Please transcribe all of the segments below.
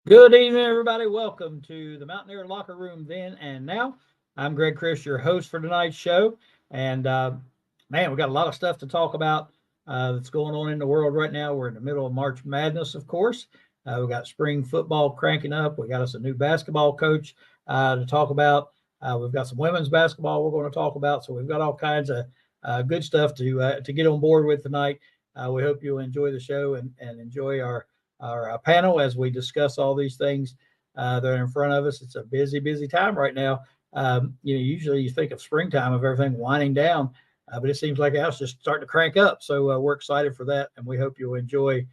Good evening, everybody. Welcome to the Mountaineer Locker Room Then and Now. I'm Greg Chris, your host for tonight's show. And man, we got a lot of stuff to talk about that's going on in the world right now. We're in the middle of March Madness, of course. We've got spring football cranking up. We got us a new basketball coach to talk about. We've got some women's basketball we're going to talk about. So we've got all kinds of good stuff to get on board with tonight. We hope you'll enjoy the show and enjoy our panel as we discuss all these things that are in front of us. It's a busy time right now. Usually you think of springtime of everything winding down, but it seems like it's just starting to crank up. So we're excited for that, and we hope you'll enjoy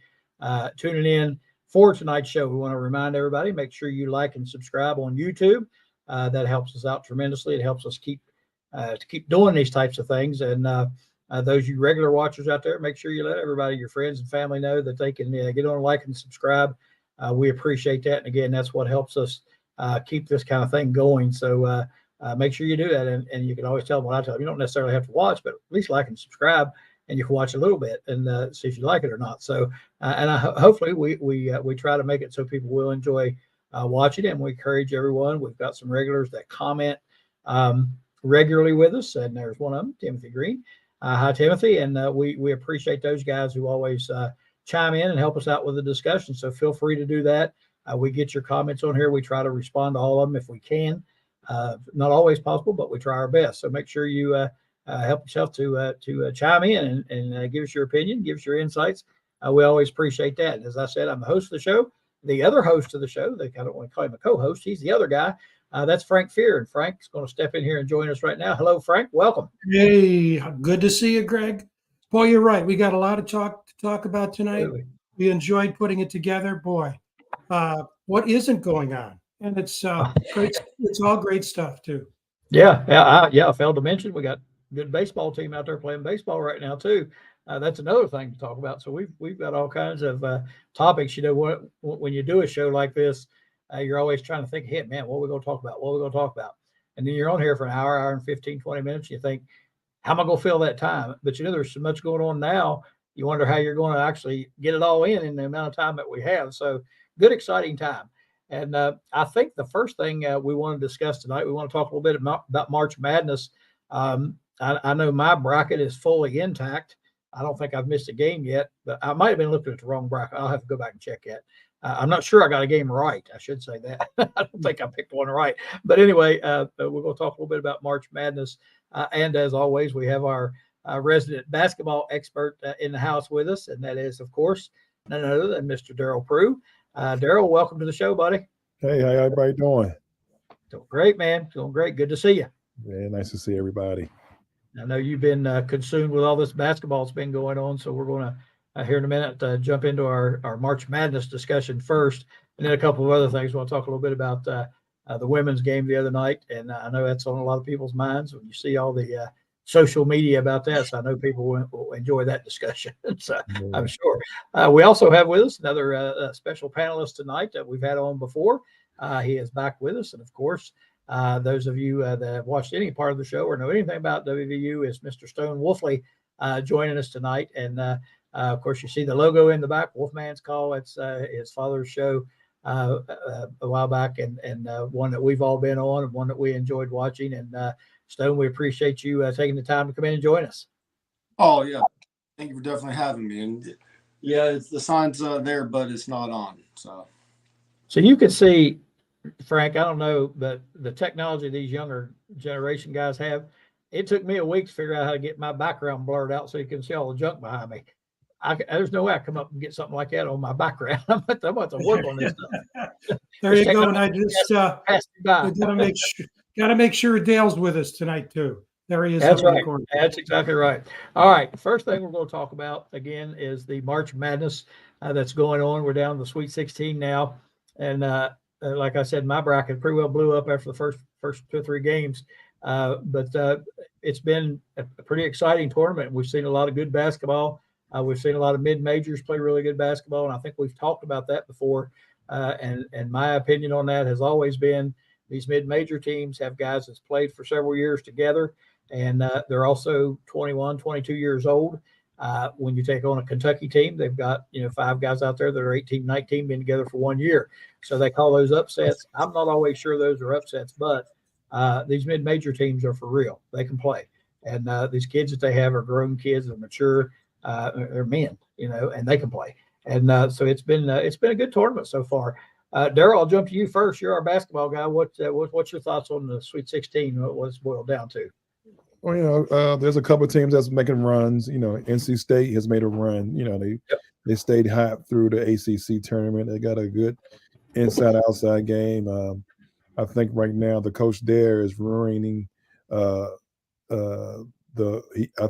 tuning in for tonight's show. We want to remind everybody, make sure you like and subscribe on YouTube. That helps us out tremendously. It helps us keep doing these types of things. And those you regular watchers out there, make sure you let everybody, your friends and family, know that they can get on, like, and subscribe. We appreciate that. And again, that's what helps us keep this kind of thing going. So make sure you do that. And you can always tell them what I tell them. You don't necessarily have to watch, but at least like and subscribe, and you can watch a little bit and see if you like it or not. So, hopefully we try to make it so people will enjoy watching it, and we encourage everyone. We've got some regulars that comment regularly with us, and there's one of them, Timothy Green. Hi, Timothy, and we appreciate those guys who always chime in and help us out with the discussion. So feel free to do that. We get your comments on here. We try to respond to all of them if we can. Not always possible, but we try our best. So make sure you help yourself to chime in and give us your opinion, give us your insights. We always appreciate that. And as I said, I'm the host of the show. The other host of the show, I don't want to call him a co-host. He's the other guy. That's Frank Fear, and Frank's going to step in here and join us right now. Hello, Frank. Welcome. Hey, good to see you, Greg. Boy, you're right. We got a lot of talk to talk about tonight. Absolutely. We enjoyed putting it together. Boy, what isn't going on? And it's great. It's all great stuff too. Yeah. I failed to mention we got a good baseball team out there playing baseball right now too. That's another thing to talk about. So we've got all kinds of topics. When you do a show like this, you're always trying to think ahead, man, what are we going to talk about? What are we going to talk about? And then you're on here for an hour and 15, 20 minutes. You think, how am I going to fill that time? But there's so much going on now. You wonder how you're going to actually get it all in the amount of time that we have. So good, exciting time. And I think the first thing we want to discuss tonight, we want to talk a little bit about March Madness. I know my bracket is fully intact. I don't think I've missed a game yet, but I might have been looking at the wrong bracket. I'll have to go back and check that. I'm not sure I got a game right. I should say that. I don't think I picked one right. But anyway, we're going to talk a little bit about March Madness. And as always, we have our resident basketball expert in the house with us. And that is, of course, none other than Mr. Daryl Prue. Daryl, welcome to the show, buddy. Hey, how everybody doing? Doing great, man. Doing great. Good to see you. Yeah, nice to see everybody. I know you've been consumed with all this basketball that's been going on. So we're going to, here in a minute, jump into our March Madness discussion first, and then a couple of other things. We'll talk a little bit about the women's game the other night, and I know that's on a lot of people's minds when you see all the social media about that. So I know people will enjoy that discussion. So I'm sure. We also have with us another special panelist tonight that we've had on before. He is back with us, and of course, those of you that have watched any part of the show or know anything about WVU is Mr. Stone Wolfley joining us tonight, and of course, you see the logo in the back, Wolfman's Call. It's his father's show a while back, and one that we've all been on, and one that we enjoyed watching. And Stone, we appreciate you taking the time to come in and join us. Oh, yeah. Thank you for definitely having me. And yeah, it's the sign's there, but it's not on. So you can see, Frank, I don't know, but the technology these younger generation guys have, it took me a week to figure out how to get my background blurred out so you can see all the junk behind me. There's no way I come up and get something like that on my background. I'm about to work on this stuff. There you go. And I just got to make sure Dale's with us tonight too. There he is. That's right. That's exactly right. All right. First thing we're going to talk about again is the March Madness that's going on. We're down to the Sweet 16 now, and like I said, my bracket pretty well blew up after the first 2 or 3 games. But it's been a pretty exciting tournament. We've seen a lot of good basketball. We've seen a lot of mid-majors play really good basketball, and I think we've talked about that before. And my opinion on that has always been these mid-major teams have guys that's played for several years together, and they're also 21, 22 years old. When you take on a Kentucky team, they've got 5 guys out there that are 18, 19, been together for 1 year, so they call those upsets. I'm not always sure those are upsets, but these mid-major teams are for real. They can play, and these kids that they have are grown kids, they're mature, they're men, and they can play. And so it's been a good tournament so far. Daryl, I'll jump to you first. You're our basketball guy. What's your thoughts on the Sweet 16? What's boiled down to? Well, there's a couple of teams that's making runs. NC State has made a run. They stayed hot through the ACC tournament. They got a good inside-outside game. I think right now the coach there is ruining I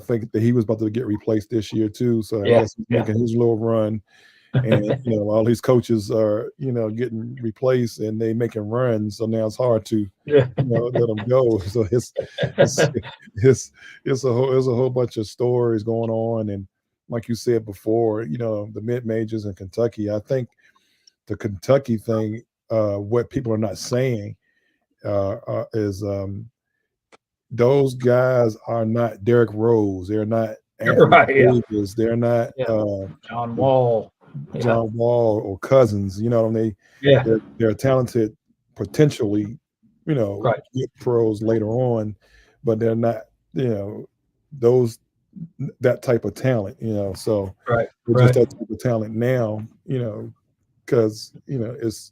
think that he was about to get replaced this year too. So I guess he's making his little run. And all these coaches are getting replaced and they making runs, so now it's hard to let them go. So it's a whole bunch of stories going on, and like you said before, the mid majors in Kentucky. I think the Kentucky thing, what people are not saying is those guys are not Derrick Rose. They're not Anthony Davis. They're not John Wall. John Wall or Cousins, they're talented, potentially, get pros later on, but they're not, that type of talent, so we're just that type of talent now, because it's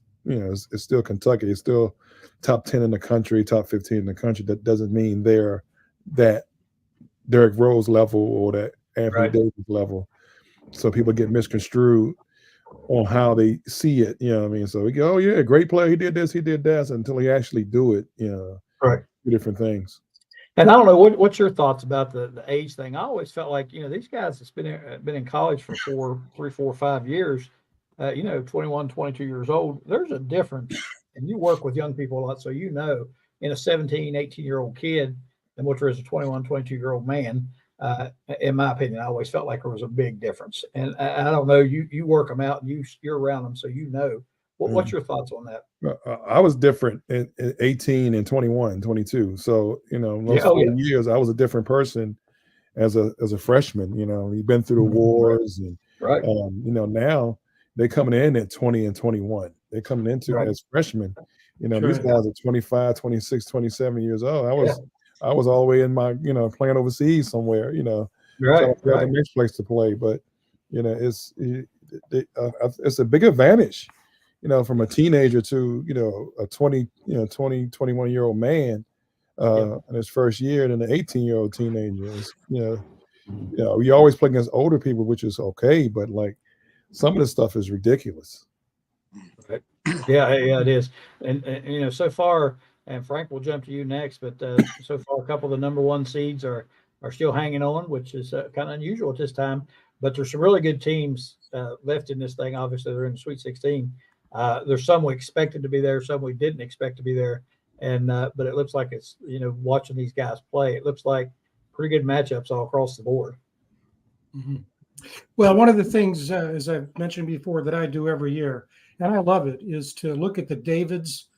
still Kentucky, it's still top 10 in the country, top 15 in the country. That doesn't mean they're that Derrick Rose level or that Anthony Davis level. So people get misconstrued on how they see it, So we go, oh yeah, great player, he did this, he did that, until he actually do it, two different things. And I don't know what's your thoughts about the age thing. I always felt like these guys that's been in college for 3, 4, 5 years, 21, 22 years old. There's a difference, and you work with young people a lot, so in a 17, 18-year-old kid than what there is a 21, 22-year-old man. In my opinion, I always felt like there was a big difference. And I don't know, you work them out and you're around them, so what's your thoughts on that? I was different in 18 and 21, 22. So, those 4 years, I was a different person as a freshman. You've been through the wars, and now they're coming in at 20 and 21. They're coming into as freshmen. These guys are 25, 26, 27 years old. I was all the way in my, playing overseas somewhere, trying to figure out the next place to play. But, it's a big advantage, from a teenager to, a 20, 21-year-old man in his first year, and an 18-year-old teenager. You always play against older people, which is okay, but like some of this stuff is ridiculous. Yeah, it is. And so far, and Frank will jump to you next, but so far a couple of the number 1 seeds are still hanging on, which is kind of unusual at this time. But there's some really good teams left in this thing. Obviously, they're in the Sweet 16. There's some we expected to be there, some we didn't expect to be there. And but it looks like it's, watching these guys play, it looks like pretty good matchups all across the board. Mm-hmm. Well, one of the things, as I've mentioned before, that I do every year, and I love it, is to look at the Davids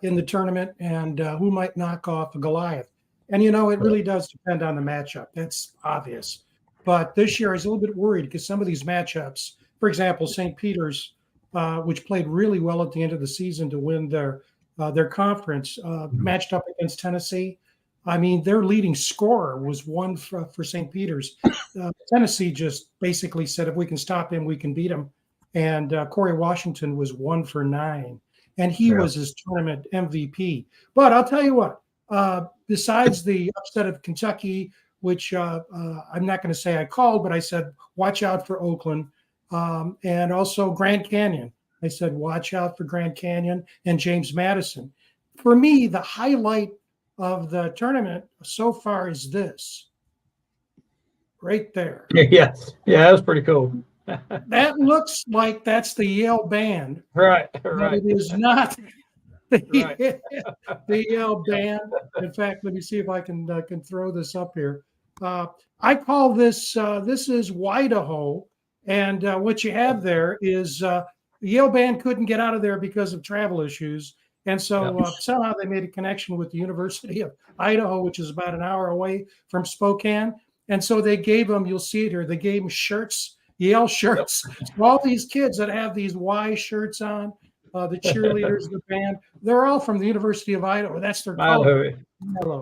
in the tournament and who might knock off a Goliath. And, it really does depend on the matchup. That's obvious. But this year I was a little bit worried because some of these matchups, for example, St. Peter's, which played really well at the end of the season to win their conference, matched up against Tennessee. I mean, their leading scorer was one for St. Peter's. Tennessee just basically said, if we can stop him, we can beat him. And Corey Washington was 1 for 9. And he was his tournament MVP. But I'll tell you what, besides the upset of Kentucky, which I'm not going to say I called, but I said, watch out for Oakland. And also Grand Canyon. I said, watch out for Grand Canyon and James Madison. For me, the highlight of the tournament so far is this. Right there. Yes. Yeah, that was pretty cool. That looks like that's the Yale band. Right. It is not the Yale band. In fact, let me see if I can throw this up here. I call this is Idaho, and what you have there is the Yale band couldn't get out of there because of travel issues, and so somehow they made a connection with the University of Idaho, which is about an hour away from Spokane. And so they gave them, you'll see it here, they gave them shirts, Yale shirts. So all these kids that have these Y shirts on, the cheerleaders, the band, they're all from the University of Idaho. That's their color.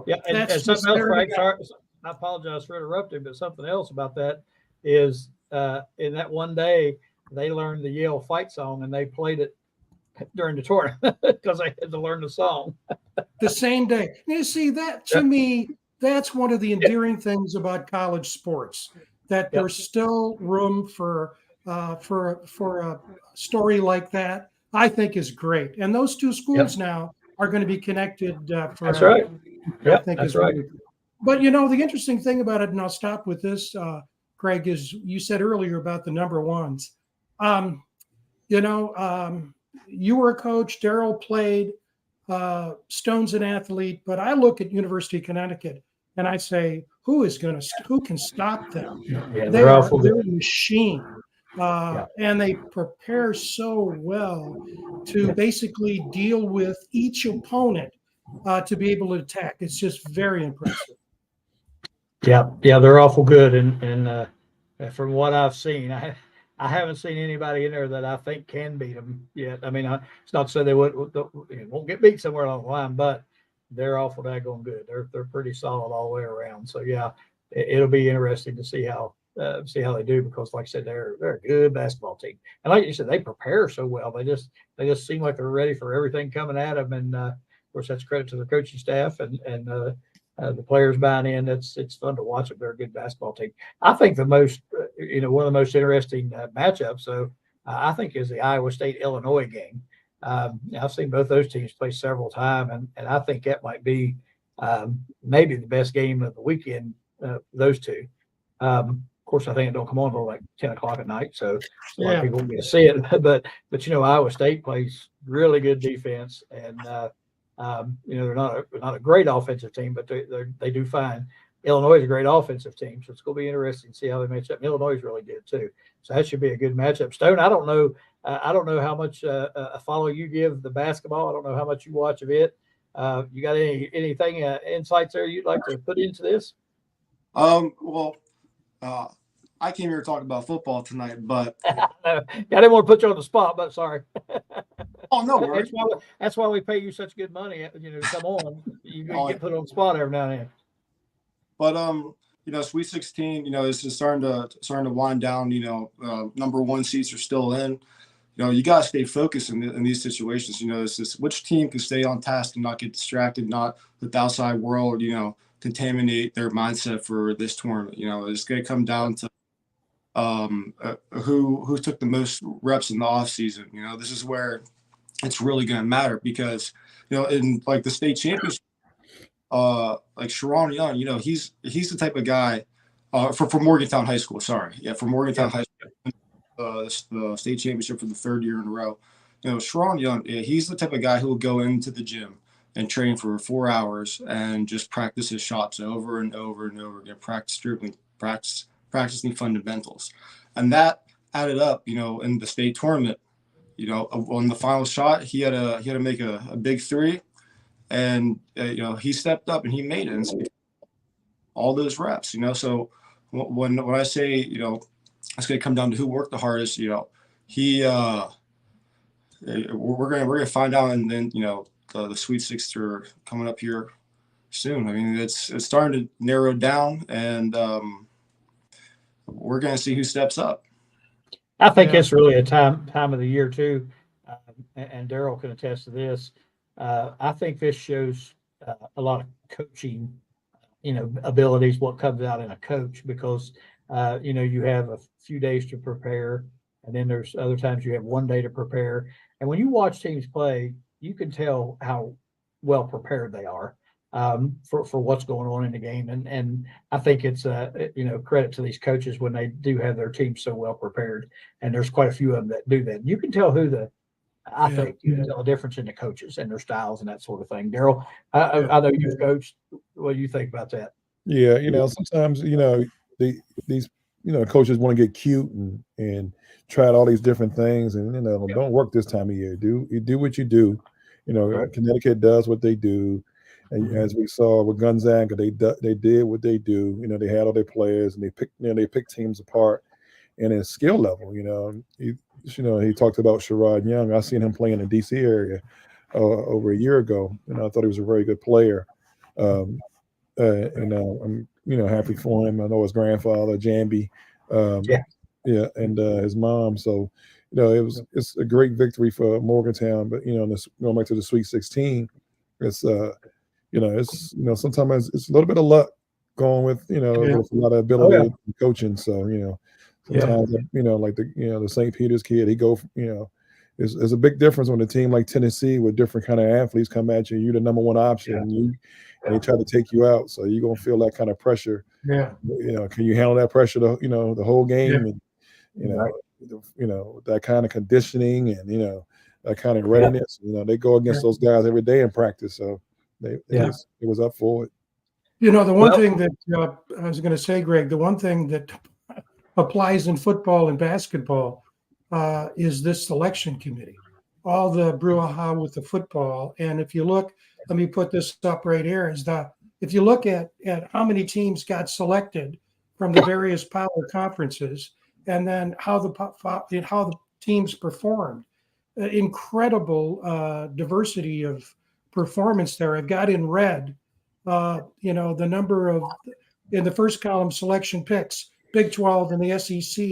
Yeah, and something else, Frank, sorry, I apologize for interrupting, but something else about that is in that one day, they learned the Yale fight song and they played it during the tournament because they had to learn the song. The same day. You see, that to me, that's one of the endearing things about college sports, that there's still room for a story like that. I think is great. And those two schools now are going to be connected forever. That's right. I think that's right. But the interesting thing about it, and I'll stop with this, Craig, is you said earlier about the number ones. You were a coach, Daryl played, Stone's an athlete, but I look at University of Connecticut and I say, who can stop them? Yeah, they're a machine. And they prepare so well to basically deal with each opponent to be able to attack. It's just very impressive. Yeah, they're awful good, and from what I've seen, I haven't seen anybody in there that I think can beat them yet. I mean, it's not to say they won't get beat somewhere along the line, but they're awful daggone good. They're pretty solid all the way around. So yeah, it'll be interesting to see how they do, because like I said, they're a good basketball team, and like you said, they prepare so well. They just seem like they're ready for everything coming at them, and of course that's credit to the coaching staff and the players buying in. It's fun to watch them. They're a good basketball team. I think one of the most interesting matchups, so I think, is the Iowa State-Illinois game. I've seen both those teams play several times, and I think that might be maybe the best game of the weekend, those two. Of course, I think it don't come on until like 10 o'clock at night, so a lot of people won't get to see it. But Iowa State plays really good defense, and they're not a great offensive team, but they do fine. Illinois is a great offensive team, so it's going to be interesting to see how they match up. And Illinois is really good too, so that should be a good matchup. Stone, I don't know how much a follow you give the basketball. I don't know how much you watch of it. You got anything insights there you'd like to put into this? I came here to talk about football tonight, but I didn't want to put you on the spot, but sorry. Oh no, that's why we pay you such good money. To come on, you get put on the spot every now and then. But Sweet 16, it's just starting to wind down. Number one seats are still in. You got to stay focused in these situations. It's just which team can stay on task and not get distracted, not let the outside world, contaminate their mindset for this tournament. It's going to come down to who took the most reps in the off season. This is where it's really going to matter, because in like the state championship, like Sharon Young, he's the type of guy for Morgantown High School. For Morgantown High School, the state championship for the third year in a row. Sharon Young, he's the type of guy who will go into the gym and train for 4 hours and just practice his shots over and over and over again, practice dribbling, practicing fundamentals. And that added up, in the state tournament. On the final shot, he had to make a big three, and he stepped up and he made it. And all those reps, So when I say it's going to come down to who worked the hardest, we're going to find out, and then the Sweet 16 are coming up here soon. I mean, it's starting to narrow down, and we're going to see who steps up. I think it's really a time of the year too, and Daryl can attest to this. I think this shows a lot of coaching, abilities, what comes out in a coach, because you have a few days to prepare, and then there's other times you have 1 day to prepare. And when you watch teams play, you can tell how well prepared they are for what's going on in the game. And I think it's credit to these coaches when they do have their team so well prepared. And there's quite a few of them that do that. You can tell I think you can tell a difference in the coaches and their styles and that sort of thing. Daryl, I know you've coached. What do you think about that? Yeah, sometimes these coaches want to get cute and try out all these different things, and don't work this time of year. Do what you do. Right. Connecticut does what they do. And as we saw with Gonzaga, they did what they do. They had all their players, and they picked teams apart in his skill level. He talked about Sherrod Young. I seen him play in the DC area over a year ago, and I thought he was a very good player. I'm happy for him. I know his grandfather Jambi, and his mom. So it's a great victory for Morgantown. But going back to the Sweet 16, it's sometimes it's a little bit of luck going with with a lot of ability and coaching. So sometimes like the St. Peter's kid, he go there's a big difference on a team like Tennessee with different kind of athletes come at you. You're the number one option, and they try to take you out. So you're gonna feel that kind of pressure. Yeah. Can you handle that pressure? The whole game, and that kind of conditioning and that kind of readiness. They go against those guys every day in practice. So it was up for it. The one thing that I was going to say, Greg, the one thing that applies in football and basketball is this selection committee, all the brouhaha with the football. And if you look, let me put this up right here, if you look at how many teams got selected from the various power conferences, and then how the teams performed, incredible diversity of performance there. I've got in red, the number of, in the first column, selection picks. Big 12 and the SEC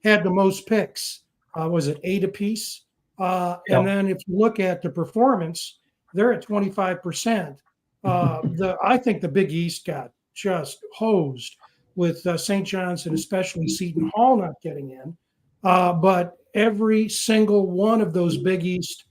had the most picks. Was it 8 apiece? And then if you look at the performance, they're at 25%. I think the Big East got just hosed with St. John's and especially Seton Hall not getting in. But every single one of those Big East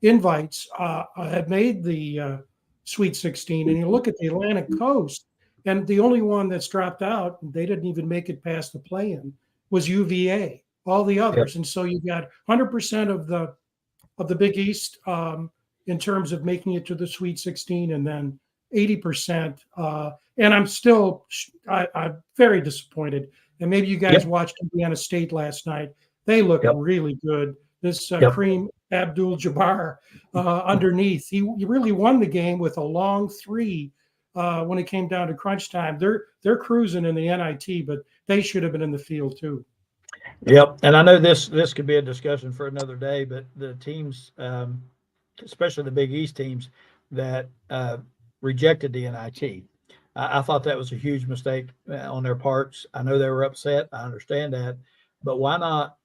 invites had made the Sweet 16. And you look at the Atlantic Coast, and the only one that's dropped out, they didn't even make it past the play-in, was UVA. All the others, and so you got 100% of the Big East in terms of making it to the Sweet 16, and then 80%. And I'm very disappointed. And maybe you guys watched Indiana State last night. They look really good. This Kareem Abdul-Jabbar underneath, he really won the game with a long three when it came down to crunch time. They're cruising in the NIT, but they should have been in the field too. Yep, and I know this could be a discussion for another day, but the teams, especially the Big East teams that rejected the NIT, I thought that was a huge mistake on their parts. I know they were upset. I understand that, but why not,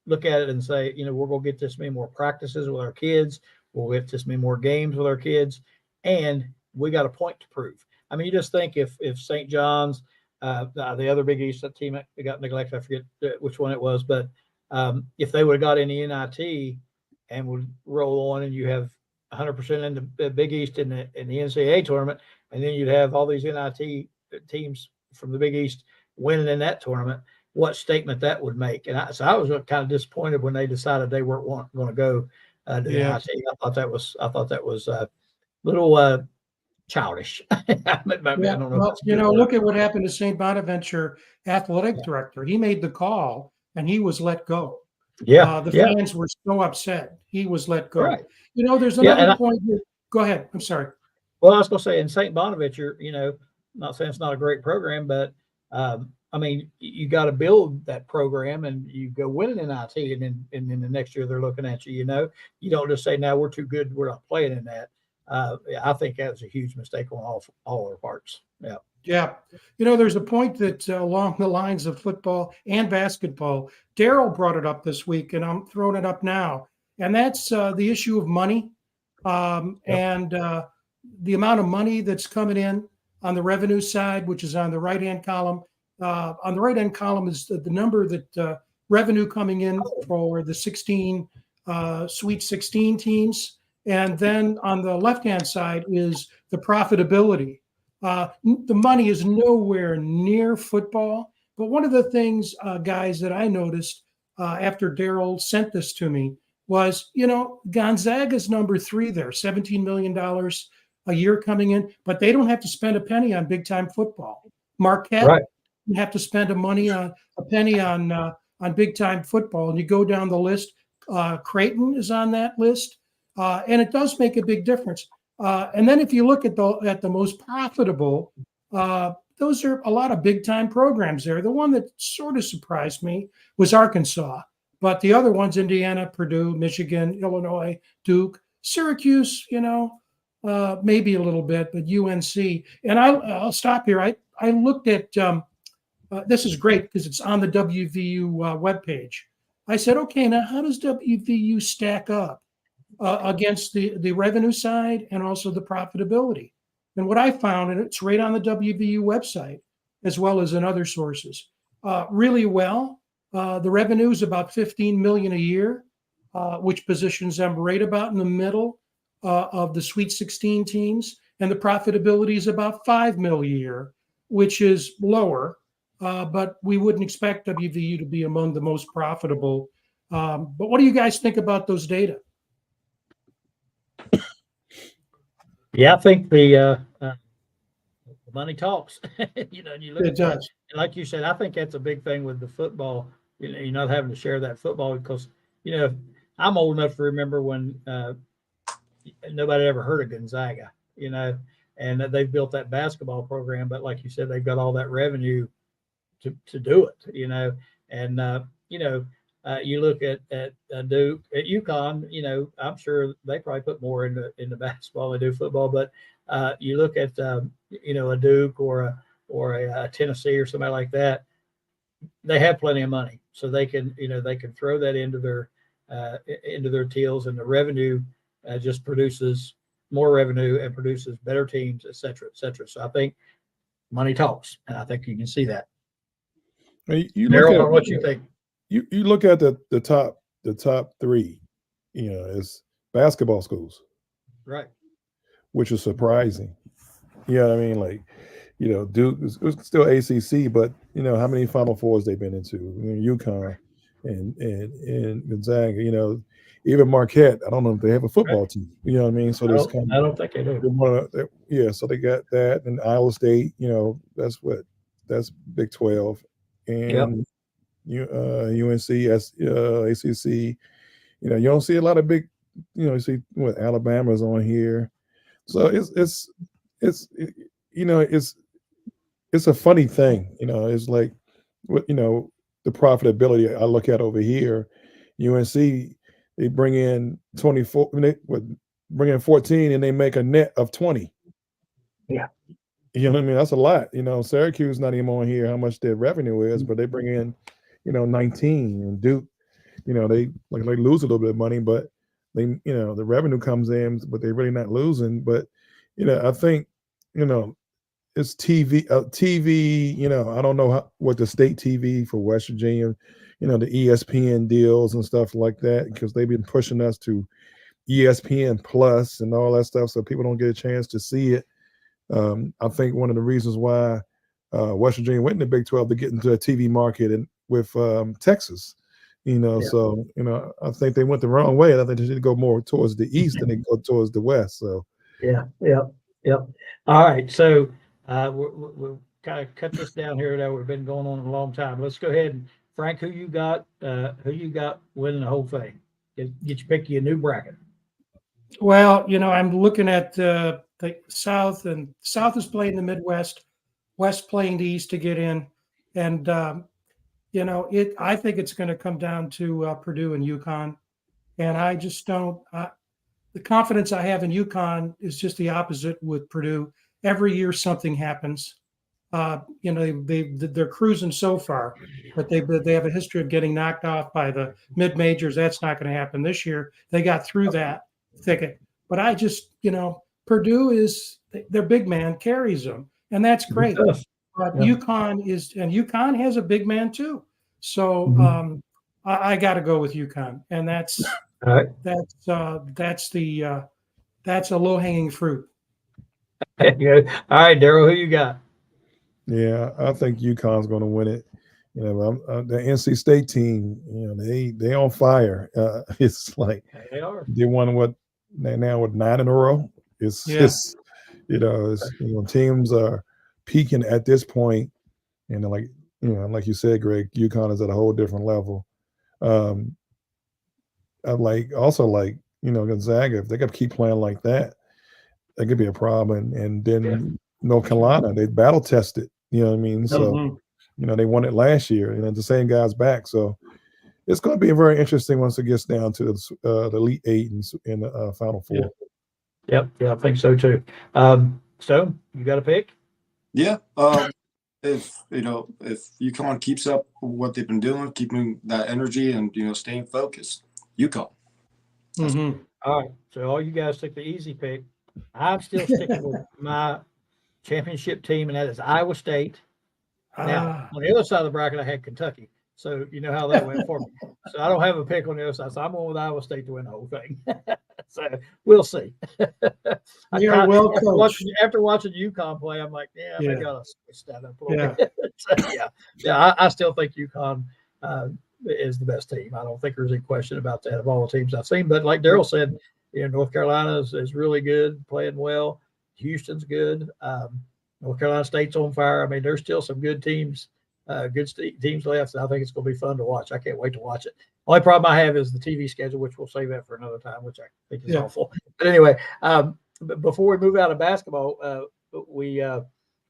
look at it and say, we're going to get this many more practices with our kids. We'll get this many more games with our kids, and we got a point to prove. I mean, you just think if St. John's, the other Big East team that got neglected, I forget which one it was, but if they would have got in the NIT and would roll on, and you have 100% in the Big East in the NCAA tournament, and then you'd have all these NIT teams from the Big East winning in that tournament, what statement that would make. And I was kind of disappointed when they decided they weren't going to go to the NIT. I thought that was a little childish. I don't know. Look at what happened to St. Bonaventure athletic director. He made the call and he was let go. The fans were so upset. He was let go. Right. There's another point here. Go ahead. I'm sorry. Well, I was going to say in St. Bonaventure, not saying it's not a great program, but I mean, you got to build that program, and you go win an NIT, and then the next year they're looking at you. You don't just say, "No, we're too good. We're not playing in that." I think that was a huge mistake on all our parts. Yeah. Yeah. There's a point that along the lines of football and basketball, Daryl brought it up this week, and I'm throwing it up now. And that's the issue of money and the amount of money that's coming in on the revenue side, which is on the right-hand column. On the right-hand column is the number that revenue coming in for the 16 Sweet 16 teams. And then on the left-hand side is the profitability. The money is nowhere near football. But one of the things, guys, that I noticed after Daryl sent this to me was, Gonzaga's number 3 there, $17 million a year coming in, but they don't have to spend a penny on big-time football. Marquette have to spend a penny on big-time football. And you go down the list, Creighton is on that list. And it does make a big difference. And then if you look at the most profitable, those are a lot of big time programs there. The one that sort of surprised me was Arkansas, but the other ones, Indiana, Purdue, Michigan, Illinois, Duke, Syracuse, maybe a little bit, but UNC. And I'll stop here. I looked at this is great because it's on the WVU webpage. I said, okay, now how does WVU stack up against the revenue side and also the profitability? And what I found, and it's right on the WVU website, as well as in other sources, really well. The revenue is about $15 million a year, which positions them right about in the middle of the Sweet 16 teams. And the profitability is about $5 million a year, which is lower. But we wouldn't expect WVU to be among the most profitable. But what do you guys think about those data? Yeah, I think the money talks. And you look It at that, does. and like you said, I think that's a big thing with the football. You're not having to share that football because I'm old enough to remember when nobody ever heard of Gonzaga. And they've built that basketball program, but like you said, they've got all that revenue to do it. And you look at Duke, at UConn. I'm sure they probably put more into basketball than they do football. But you look at a Duke or a Tennessee or somebody like that. They have plenty of money, so they can throw that into their teals, and the revenue just produces more revenue and produces better teams, et cetera, et cetera. So I think money talks, and I think you can see that. You Daryl, look at what you think? You look at the top three, is basketball schools, Right. which is surprising. You know what I mean? Like, Duke is still ACC, but how many Final Fours they've been into? UConn and Gonzaga. Even Marquette. I don't know if they have a football team. You know what I mean? So there's I don't think they do. So they got that, and Iowa State. That's Big 12, and UNC, ACC. You don't see a lot of big. You see what Alabama's on here. So it's a funny thing. It's like the profitability I look at over here. UNC, they bring in 24, bring in 14, and they make a net of 20. Yeah. You know what I mean? That's a lot. Syracuse not even on here how much their revenue is, but they bring in, 19. And Duke, they lose a little bit of money, but they, the revenue comes in, but they're really not losing. But, I think, it's TV. I don't know what the state TV for West Virginia, the ESPN deals and stuff like that, because they've been pushing us to ESPN Plus and all that stuff, so people don't get a chance to see it. I think one of the reasons why West Virginia went in the Big 12 to get into a TV market and with Texas, So I think they went the wrong way. I think they should go more towards the east than they go towards the west. So yeah. All right, so we'll kind of cut this down here. That we've been going on a long time. Let's go ahead and Frank, who you got winning the whole thing? Get you pick you a new bracket. Well, I'm looking at the South, and South is playing the Midwest, West playing the East to get in, and I think it's going to come down to Purdue and UConn, and I just don't. The confidence I have in UConn is just the opposite with Purdue. Every year something happens. They're cruising so far, but they have a history of getting knocked off by the mid majors. That's not going to happen this year. They got through that thicket, but I just Purdue is their big man carries them, and that's great. But UConn has a big man too. So I got to go with UConn, and that's all right. That's a low hanging fruit. Yeah. All right, Daryl, who you got? Yeah, I think UConn's going to win it. The NC State team, they on fire. It's like they are. They won now with 9 in a row. Teams are peaking at this point, and like you said, Greg, UConn is at a whole different level. I like Gonzaga. If they got to keep playing like that, that could be a problem. And then North Carolina, they battle tested. You know what I mean? So they won it last year, and the same guy's back. So it's going to be very interesting once it gets down to the Elite Eight and the Final Four. Yeah, I think so too. So you got a pick? Yeah. If UConn keeps up what they've been doing, keeping that energy and staying focused, UConn. All right. So all you guys took the easy pick. I'm still sticking with my championship team, and that is Iowa State. Now, on the other side of the bracket, I had Kentucky. So you know how that went for me. So I don't have a pick on the other side. So I'm going with Iowa State to win the whole thing. So we'll see. You're well coached. After watching UConn play, I'm like, maybe I'll switch that up a little bit. So, I still think UConn is the best team. I don't think there's any question about that of all the teams I've seen. But like Daryl said, North Carolina is really good, playing well. Houston's good. North Carolina State's on fire. I mean, there's still some good teams, teams left. And I think it's going to be fun to watch. I can't wait to watch it. Only problem I have is the TV schedule, which we'll save that for another time, which I think is awful. But anyway, before we move out of basketball, we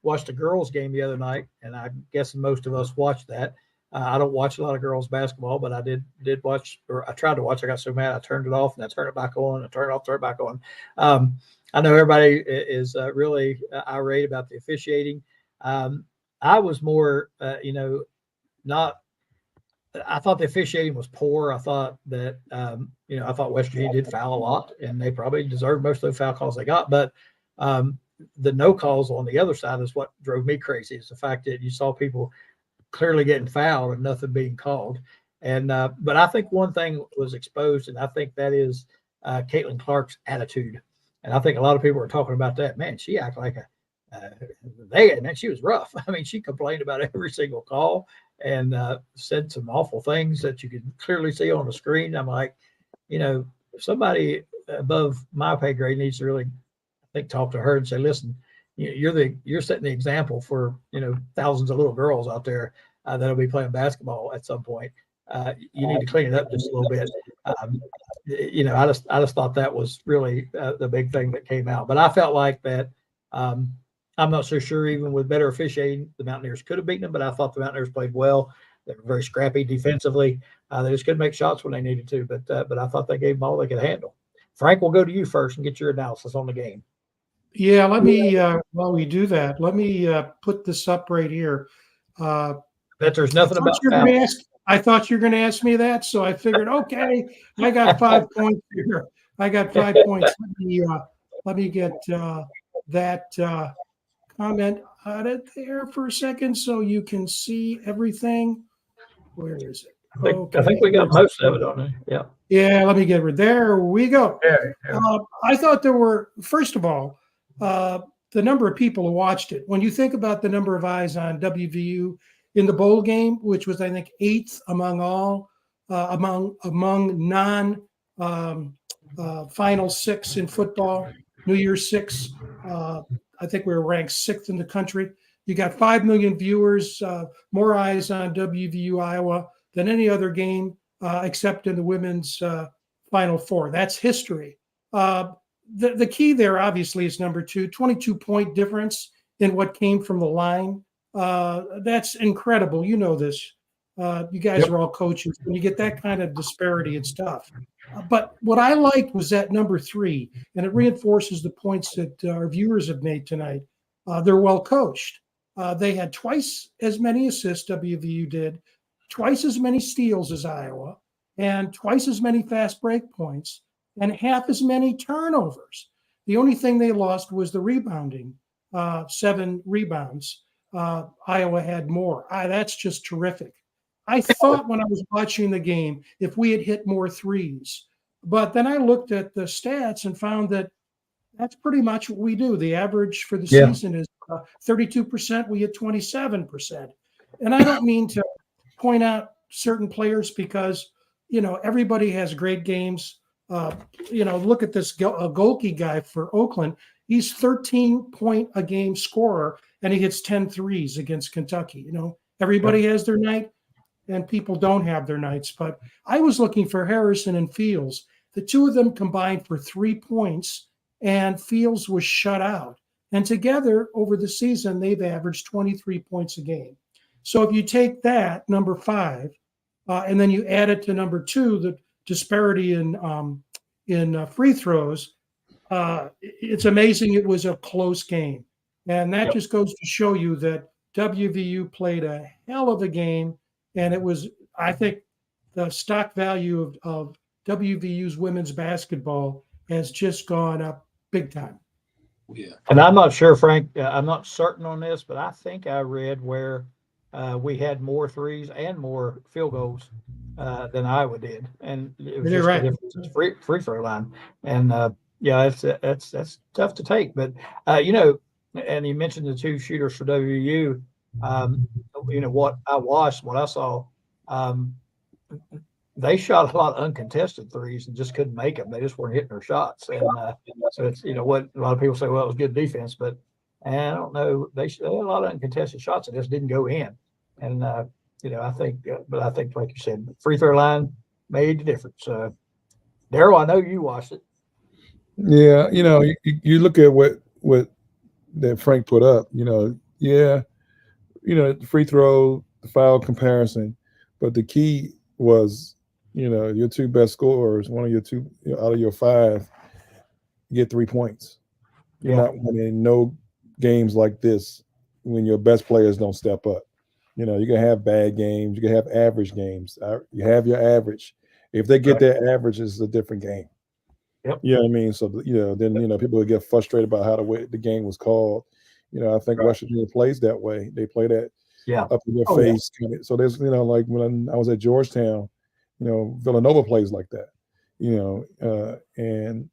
watched a girls' game the other night, and I'm guessing most of us watched that. I don't watch a lot of girls' basketball, but I did watch, or I tried to watch. I got so mad I turned it off, and I turned it back on. I turned it off, turned it back on. I know everybody is really irate about the officiating. I was more, not. I thought the officiating was poor. I thought that, I thought West Virginia did foul a lot, and they probably deserved most of the foul calls they got. But the no calls on the other side is what drove me crazy. Is the fact that you saw people clearly getting fouled and nothing being called. And but I think one thing was exposed, and I think that is Caitlin Clark's attitude. And I think a lot of people are talking about that. Man, she acted like she was rough. I mean, she complained about every single call and said some awful things that you could clearly see on the screen. I'm like, somebody above my pay grade needs to really, I think, talk to her and say, listen, you're setting the example for, thousands of little girls out there that'll be playing basketball at some point. You need to clean it up just a little bit. I just thought that was really the big thing that came out. But I felt like that. I'm not so sure, even with better officiating, the Mountaineers could have beaten them, but I thought the Mountaineers played well. They were very scrappy defensively. They just couldn't make shots when they needed to, but I thought they gave them all they could handle. Frank, we'll go to you first and get your analysis on the game. Yeah, let me, while we do that, let me put this up right here. Bet there's nothing about I thought you were going to ask me that, so I figured, okay, I got 5 points here. I got 5 points. Let me get that comment out of there for a second so you can see everything. Where is it? I think we got most of it on there. Yeah. Yeah, let me get rid. There we go. I thought there were, first of all, the number of people who watched it. When you think about the number of eyes on WVU in the bowl game, which was, I think, 8th among all, among non Final Six in football, New Year's Six. I think we were ranked 6th in the country. You got 5 million viewers, more eyes on WVU Iowa than any other game except in the women's Final Four. That's history. The key there, obviously, is number 2, 22-point difference in what came from the line. That's incredible. You know this. You guys are all coaches. When you get that kind of disparity, it's tough. But what I liked was that number 3, and it reinforces the points that our viewers have made tonight. They're well coached. They had twice as many assists, WVU did, twice as many steals as Iowa, and twice as many fast break points, and half as many turnovers. The only thing they lost was the rebounding, 7 rebounds. Iowa had more. That's just terrific. I thought when I was watching the game, if we had hit more threes, but then I looked at the stats and found that that's pretty much what we do. The average for the season is 32%. We hit 27%. And I don't mean to point out certain players because, everybody has great games. Look at this Golke guy for Oakland. He's 13-point-a-game scorer, and he hits 10 threes against Kentucky. Everybody has their night, and people don't have their nights. But I was looking for Harrison and Fields. The two of them combined for 3 points and Fields was shut out. And together over the season, they've averaged 23 points a game. So if you take that, number 5, and then you add it to number 2, the disparity in free throws, it's amazing it was a close game. And that just goes to show you that WVU played a hell of a game. And it was, I think, the stock value of WVU's women's basketball has just gone up big time. Yeah. And I'm not sure, Frank, I'm not certain on this, but I think I read where we had more threes and more field goals than Iowa did. And it was just right. the difference in free throw line. And yeah, that's tough to take. But, you know, and you mentioned the 2 shooters for WVU. You know, what I watched, what I saw, they shot a lot of uncontested threes and just couldn't make them. They just weren't hitting their shots. And so it's, you know, what a lot of people say, well, it was good defense, but I don't know. They had a lot of uncontested shots that just didn't go in. And, you know, I think, like you said, free throw line made the difference. Daryl, I know you watched it. Yeah. You know, you look at what that Frank put up, you know, yeah, you know, the free throw, the foul comparison, but the key was, you know, your 2 best scorers, one of your 2 out of your 5, get 3 points. You're not winning no games like this when your best players don't step up. You know, you can have bad games, you can have average games. You have your average. If they get their average, it's a different game. Yep. You know what I mean? So, you know, then, you know, people would get frustrated about how the way the game was called. You know, I think West Virginia plays that way. They play that up in your face. Yeah. So there's, you know, like when I was at Georgetown, you know, Villanova plays like that, you know, and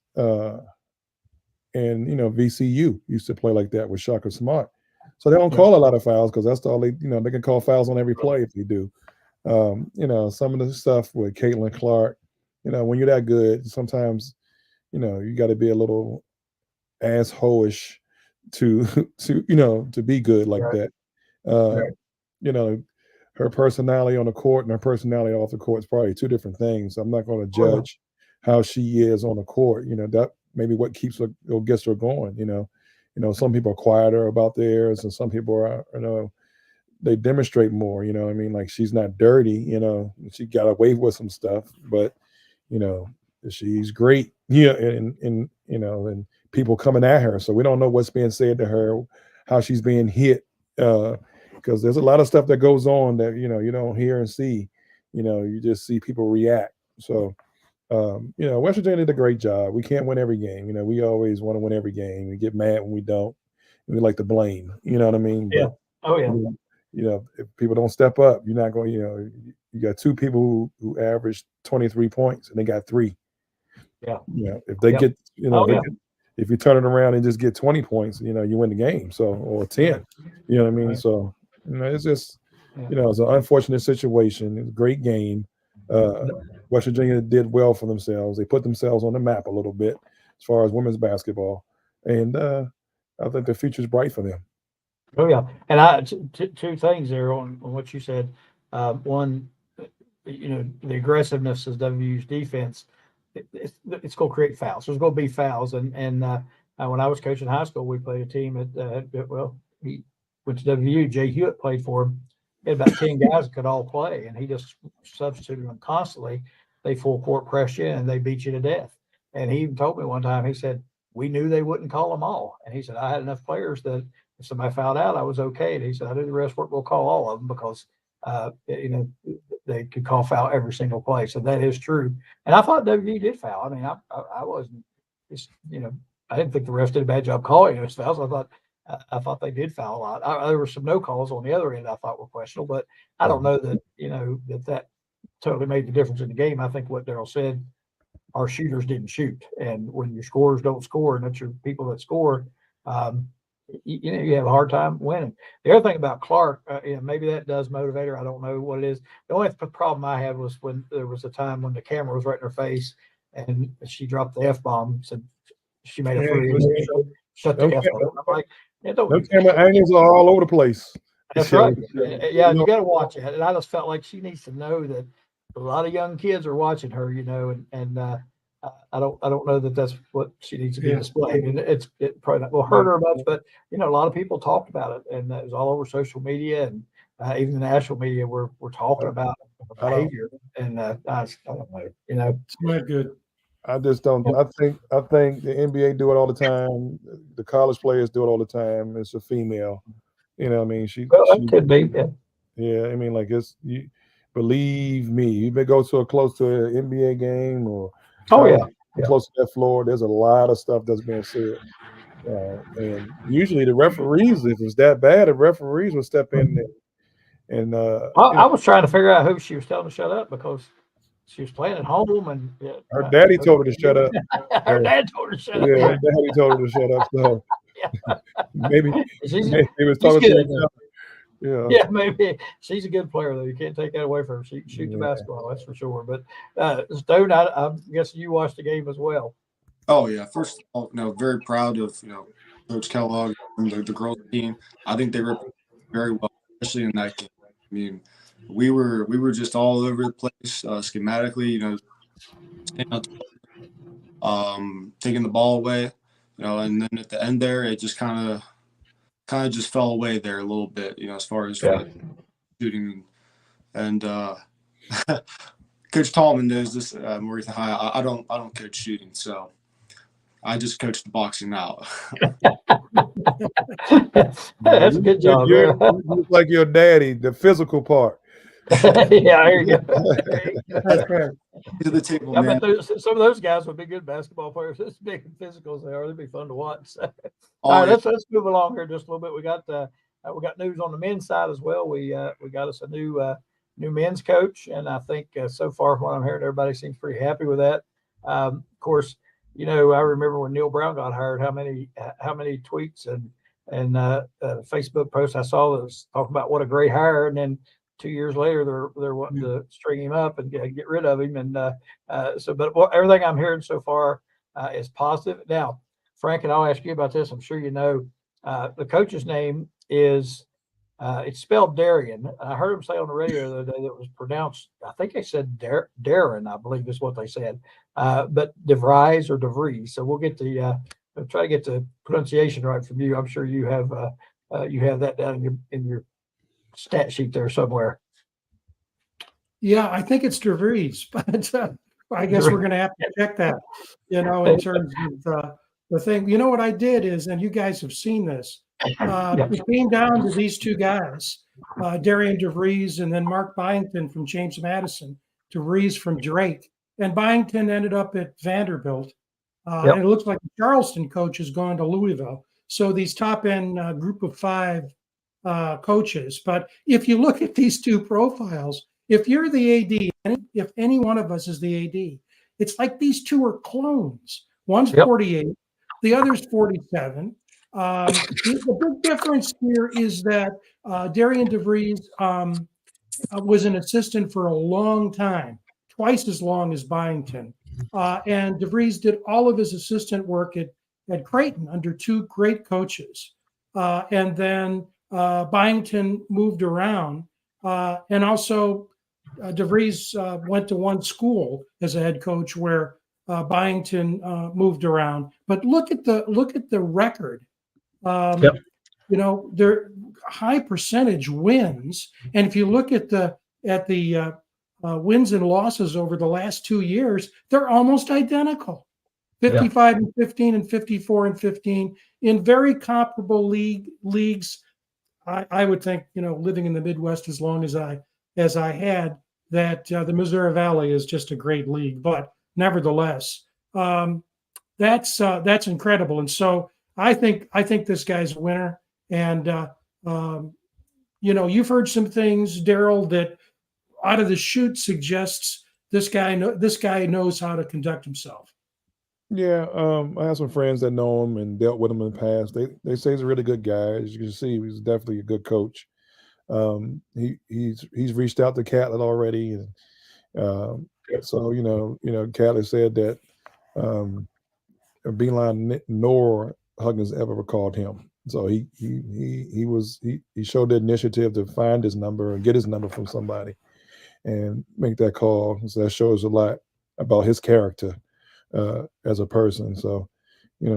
you know, VCU used to play like that with Shaka Smart. So they don't call a lot of fouls because that's all they, you know, they can call fouls on every play if they do. You know, some of the stuff with Caitlin Clark, you know, when you're that good, sometimes, you know, you got to be a little asshole-ish to you know, to be good like that. You know, her personality on the court and her personality off the court is probably 2 different things. I'm not going to judge how she is on the court. You know, that maybe what keeps her or gets her going. You know, some people are quieter about theirs, and some people are, you know, they demonstrate more. You know what I mean? Like, she's not dirty. You know, she got away with some stuff, but you know, she's great. Yeah, and you know, and people coming at her, so we don't know what's being said to her, how she's being hit. Because there's a lot of stuff that goes on that, you know, you don't hear and see. You know, you just see people react. So, you know, West Virginia did a great job. We can't win every game. You know, we always want to win every game. We get mad when we don't. We like to blame. You know what I mean? Yeah. But, you know, if people don't step up, you're not going. You know, you got 2 people who averaged 23 points and they got 3. Yeah. You know, if they get, you know, if you turn it around and just get 20 points, you know, you win the game. So, or 10. You know what I mean? So, you know, it's just, you know, it's an unfortunate situation. It's a great game. West Virginia did well for themselves. They put themselves on the map a little bit as far as women's basketball, and I think the future's bright for them. Oh yeah, and 2 things there on what you said. One, you know, the aggressiveness of WU's defense. It's going to create fouls. There's going to be fouls, and when I was coaching high school, we played a team at well, he went to WU. Jay Hewitt played for him. He had about 10 guys that could all play, and he just substituted them constantly. They full court press you, and they beat you to death. And he even told me one time, he said, we knew they wouldn't call them all. And he said, I had enough players that if somebody fouled out, I was okay. And he said, I knew the rest we'll call all of them because, you know, they could call foul every single play. So that is true. And I thought WV did foul. I mean, I wasn't, you know, I didn't think the refs did a bad job calling those fouls. I thought they did foul a lot. There were some no calls on the other end I thought were questionable, but I don't know that, you know, that totally made the difference in the game. I think what Daryl said, our shooters didn't shoot. And when your scorers don't score and that's your people that score, you know, you have a hard time winning. The other thing about Clark, you know, maybe that does motivate her. I don't know what it is. The only problem I had was when there was a time when the camera was right in her face and she dropped the F-bomb, said she made a free. Shut the F up. I'm like, no camera angles are all over the place. That's right. Yeah, you got to watch it. And I just felt like she needs to know that a lot of young kids are watching her, you know, and I don't know that that's what she needs to be displaying, and it probably not will hurt her much. But a lot of people talked about it, and it was all over social media, and even the national media were talking about her behavior. And I don't know, it's not good. I just don't. I think the NBA do it all the time. The college players do it all the time. It's a female. I mean, she could be. Yeah, I mean, like you. Believe me, you may go close to an NBA game or close to that floor. There's a lot of stuff that's being said, and usually the referees, if it's that bad, the referees will step in and. I was trying to figure out who she was telling to shut up because she was playing at home, and her daddy told her to shut up. Her dad told her to shut up. Yeah, her daddy told her to shut up. So maybe he was talking to each other. Yeah, maybe she's a good player though. You can't take that away from her. She can shoot the basketball, that's for sure. But Stone, I'm guessing you watched the game as well. Oh yeah, first of all, very proud of Coach Kellogg and the girls team. I think they were very well, especially in that game. I mean, we were just all over the place schematically. Taking the ball away, and then at the end there, it just kind of just fell away there a little bit, as far as shooting. And Coach Tallman knows this. Maritha High, I don't coach shooting, so I just coach the boxing out. That's a good job. You look like your daddy, the physical part. Yeah, there you go. That's right. To the table, man. man. Some of those guys would be good basketball players. As big and physical as they are, they'd be fun to watch. So. All right, let's move along here just a little bit. We got news on the men's side as well. We got us a new men's coach, and I think so far from what I'm hearing, everybody seems pretty happy with that. Of course, I remember when Neil Brown got hired, how many tweets and Facebook posts I saw that was talking about what a great hire, and then 2 years later they're wanting to string him up and get rid of him, and but everything I'm hearing so far is positive. Now, Frank, and I'll ask you about this. I'm sure the coach's name is it's spelled Darian. I heard him say on the radio the other day that it was pronounced, I think they said Darren, I believe is what they said, but DeVries or DeVries. So we'll get try to get the pronunciation right from you. I'm sure you have that down in your stat sheet there somewhere. Yeah, I think it's DeVries, but I guess we're going to have to check that, in terms of the thing. What I did is, and you guys have seen this, it came down to these two guys, Darian DeVries and then Mark Byington from James Madison, DeVries from Drake. And Byington ended up at Vanderbilt. And it looks like the Charleston coach has gone to Louisville. So these top-end group of 5 coaches. But if you look at these two profiles, if you're the AD, if any one of us is the AD, it's like these two are clones. One's 48, the other's 47. The big difference here is that Darian DeVries was an assistant for a long time, twice as long as Byington. And DeVries did all of his assistant work at Creighton under 2 great coaches. And then Byington moved around. And also DeVries went to one school as a head coach where Byington moved around. But look at the record. They're high percentage wins. And if you look at the wins and losses over the last 2 years, they're almost identical. 55 and 15 and 54 and 15 in very comparable leagues. I would think, living in the Midwest as long as I had, that the Missouri Valley is just a great league. But nevertheless, that's incredible. And so I think this guy's a winner. And you've heard some things, Daryl, that out of the chute suggests this guy knows how to conduct himself. Yeah, I have some friends that know him and dealt with him in the past. They say he's a really good guy. As you can see, he's definitely a good coach. He's reached out to Catlett already, and so Catlett said that Beeline nor Huggins ever recalled him. So he showed the initiative to find his number and get his number from somebody and make that call. So that shows a lot about his character. as a person. So,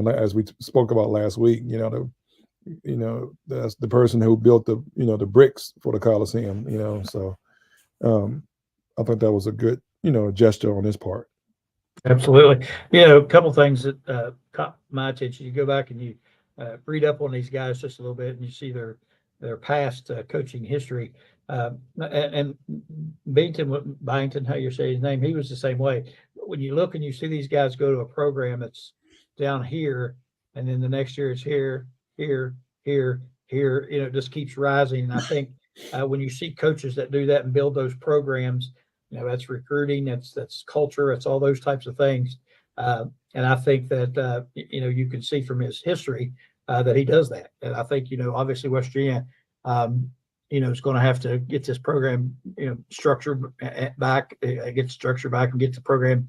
as we spoke about last week, that's the person who built the bricks for the Coliseum. So I thought that was a good gesture on his part. Absolutely. A couple things that caught my attention. You go back and you read up on these guys just a little bit, and you see their past coaching history. And Byington, how you say his name, he was the same way. When you look and you see these guys go to a program that's down here, and then the next year it's here, here, here, here, it just keeps rising. And I think when you see coaches that do that and build those programs, that's recruiting, that's culture, it's all those types of things. And I think that, you can see from his history that he does that. And I think, obviously West Virginia, is going to have to get this program, structured back, get structure back and get the program,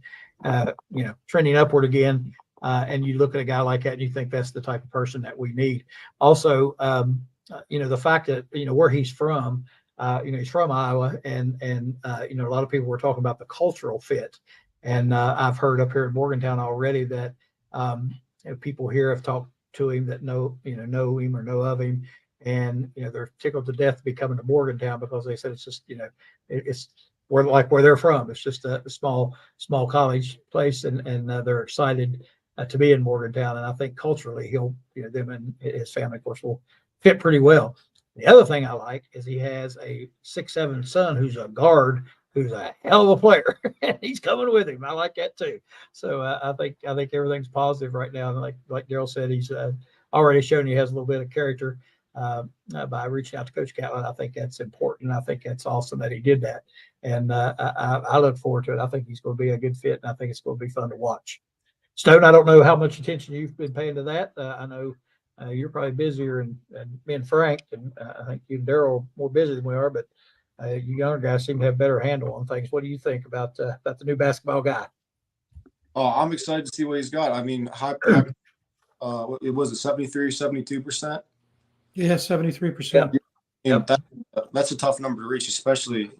trending upward again. And you look at a guy like that and you think that's the type of person that we need. Also, the fact that, where he's from, he's from Iowa, and a lot of people were talking about the cultural fit. And I've heard up here in Morgantown already that people here have talked to him that know him or know of him, and they're tickled to death to be coming to Morgantown because they said it's just it's where they're from. It's just a small college place, and they're excited to be in Morgantown. And I think culturally he'll them and his family, of course, will fit pretty well. The other thing I like is he has a 6'7" son who's a guard, who's a hell of a player, and he's coming with him. I like that too. So I think everything's positive right now. And like Daryl said, he's already shown he has a little bit of character by reaching out to Coach Catlin. I think that's important. I think that's awesome that he did that, and I look forward to it. I think he's going to be a good fit, and I think it's going to be fun to watch. Stone, I don't know how much attention you've been paying to that. I know. You're probably busier and being frank, and I think you and Daryl are more busy than we are, but you younger guys seem to have better handle on things. What do you think about the new basketball guy? Oh, I'm excited to see what he's got. I mean, it was 73, 72%. Yeah, 73%. And that's a tough number to reach, especially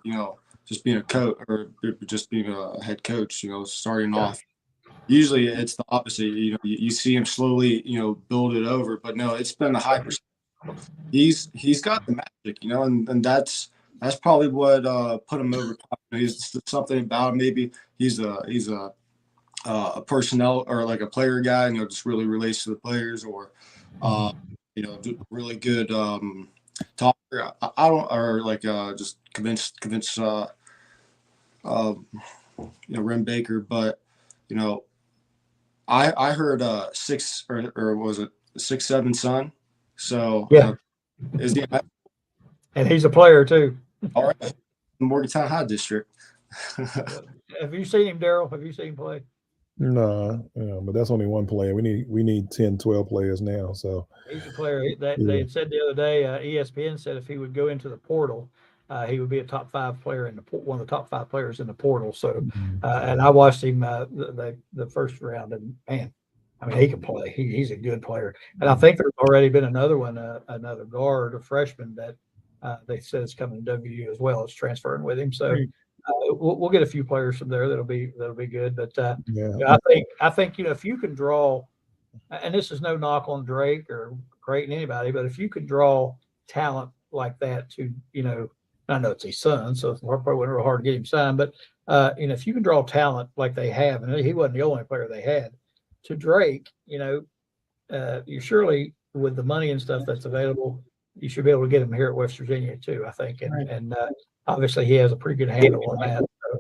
just being a coach or just being a head coach. Starting off. Usually it's the opposite. You see him slowly, build it over. But no, it's been a high percent. He's got the magic, and that's probably what put him over. He's something about him. Maybe he's a personnel or like a player guy, just really relates to the players, or really good talker. I don't, or like just convince Rim Baker, but I heard 6 or was it 6'7" son? So yeah, is he? And he's a player too. All right, Morgantown High District. Have you seen him, Daryl? Have you seen him play? No, but that's only one player. We need 10, 12 players now. So he's a player. They had said the other day, ESPN said if he would go into the portal, he would be a top 5 player one of the top 5 players in the portal. So, and I watched him the first round, and man, I mean, he can play. He's a good player. And I think there's already been another one, another guard, a freshman that they said is coming to WU as well. It's transferring with him. So we'll get a few players from there that'll be good. But I think if you can draw, and this is no knock on Drake or Creighton, anybody, but if you could draw talent like that to I know it's his son, so it's probably real hard to get him signed. But if you can draw talent like they have, and he wasn't the only player they had, to Drake, you surely with the money and stuff that's available, you should be able to get him here at West Virginia too. I think, and obviously he has a pretty good handle on that. So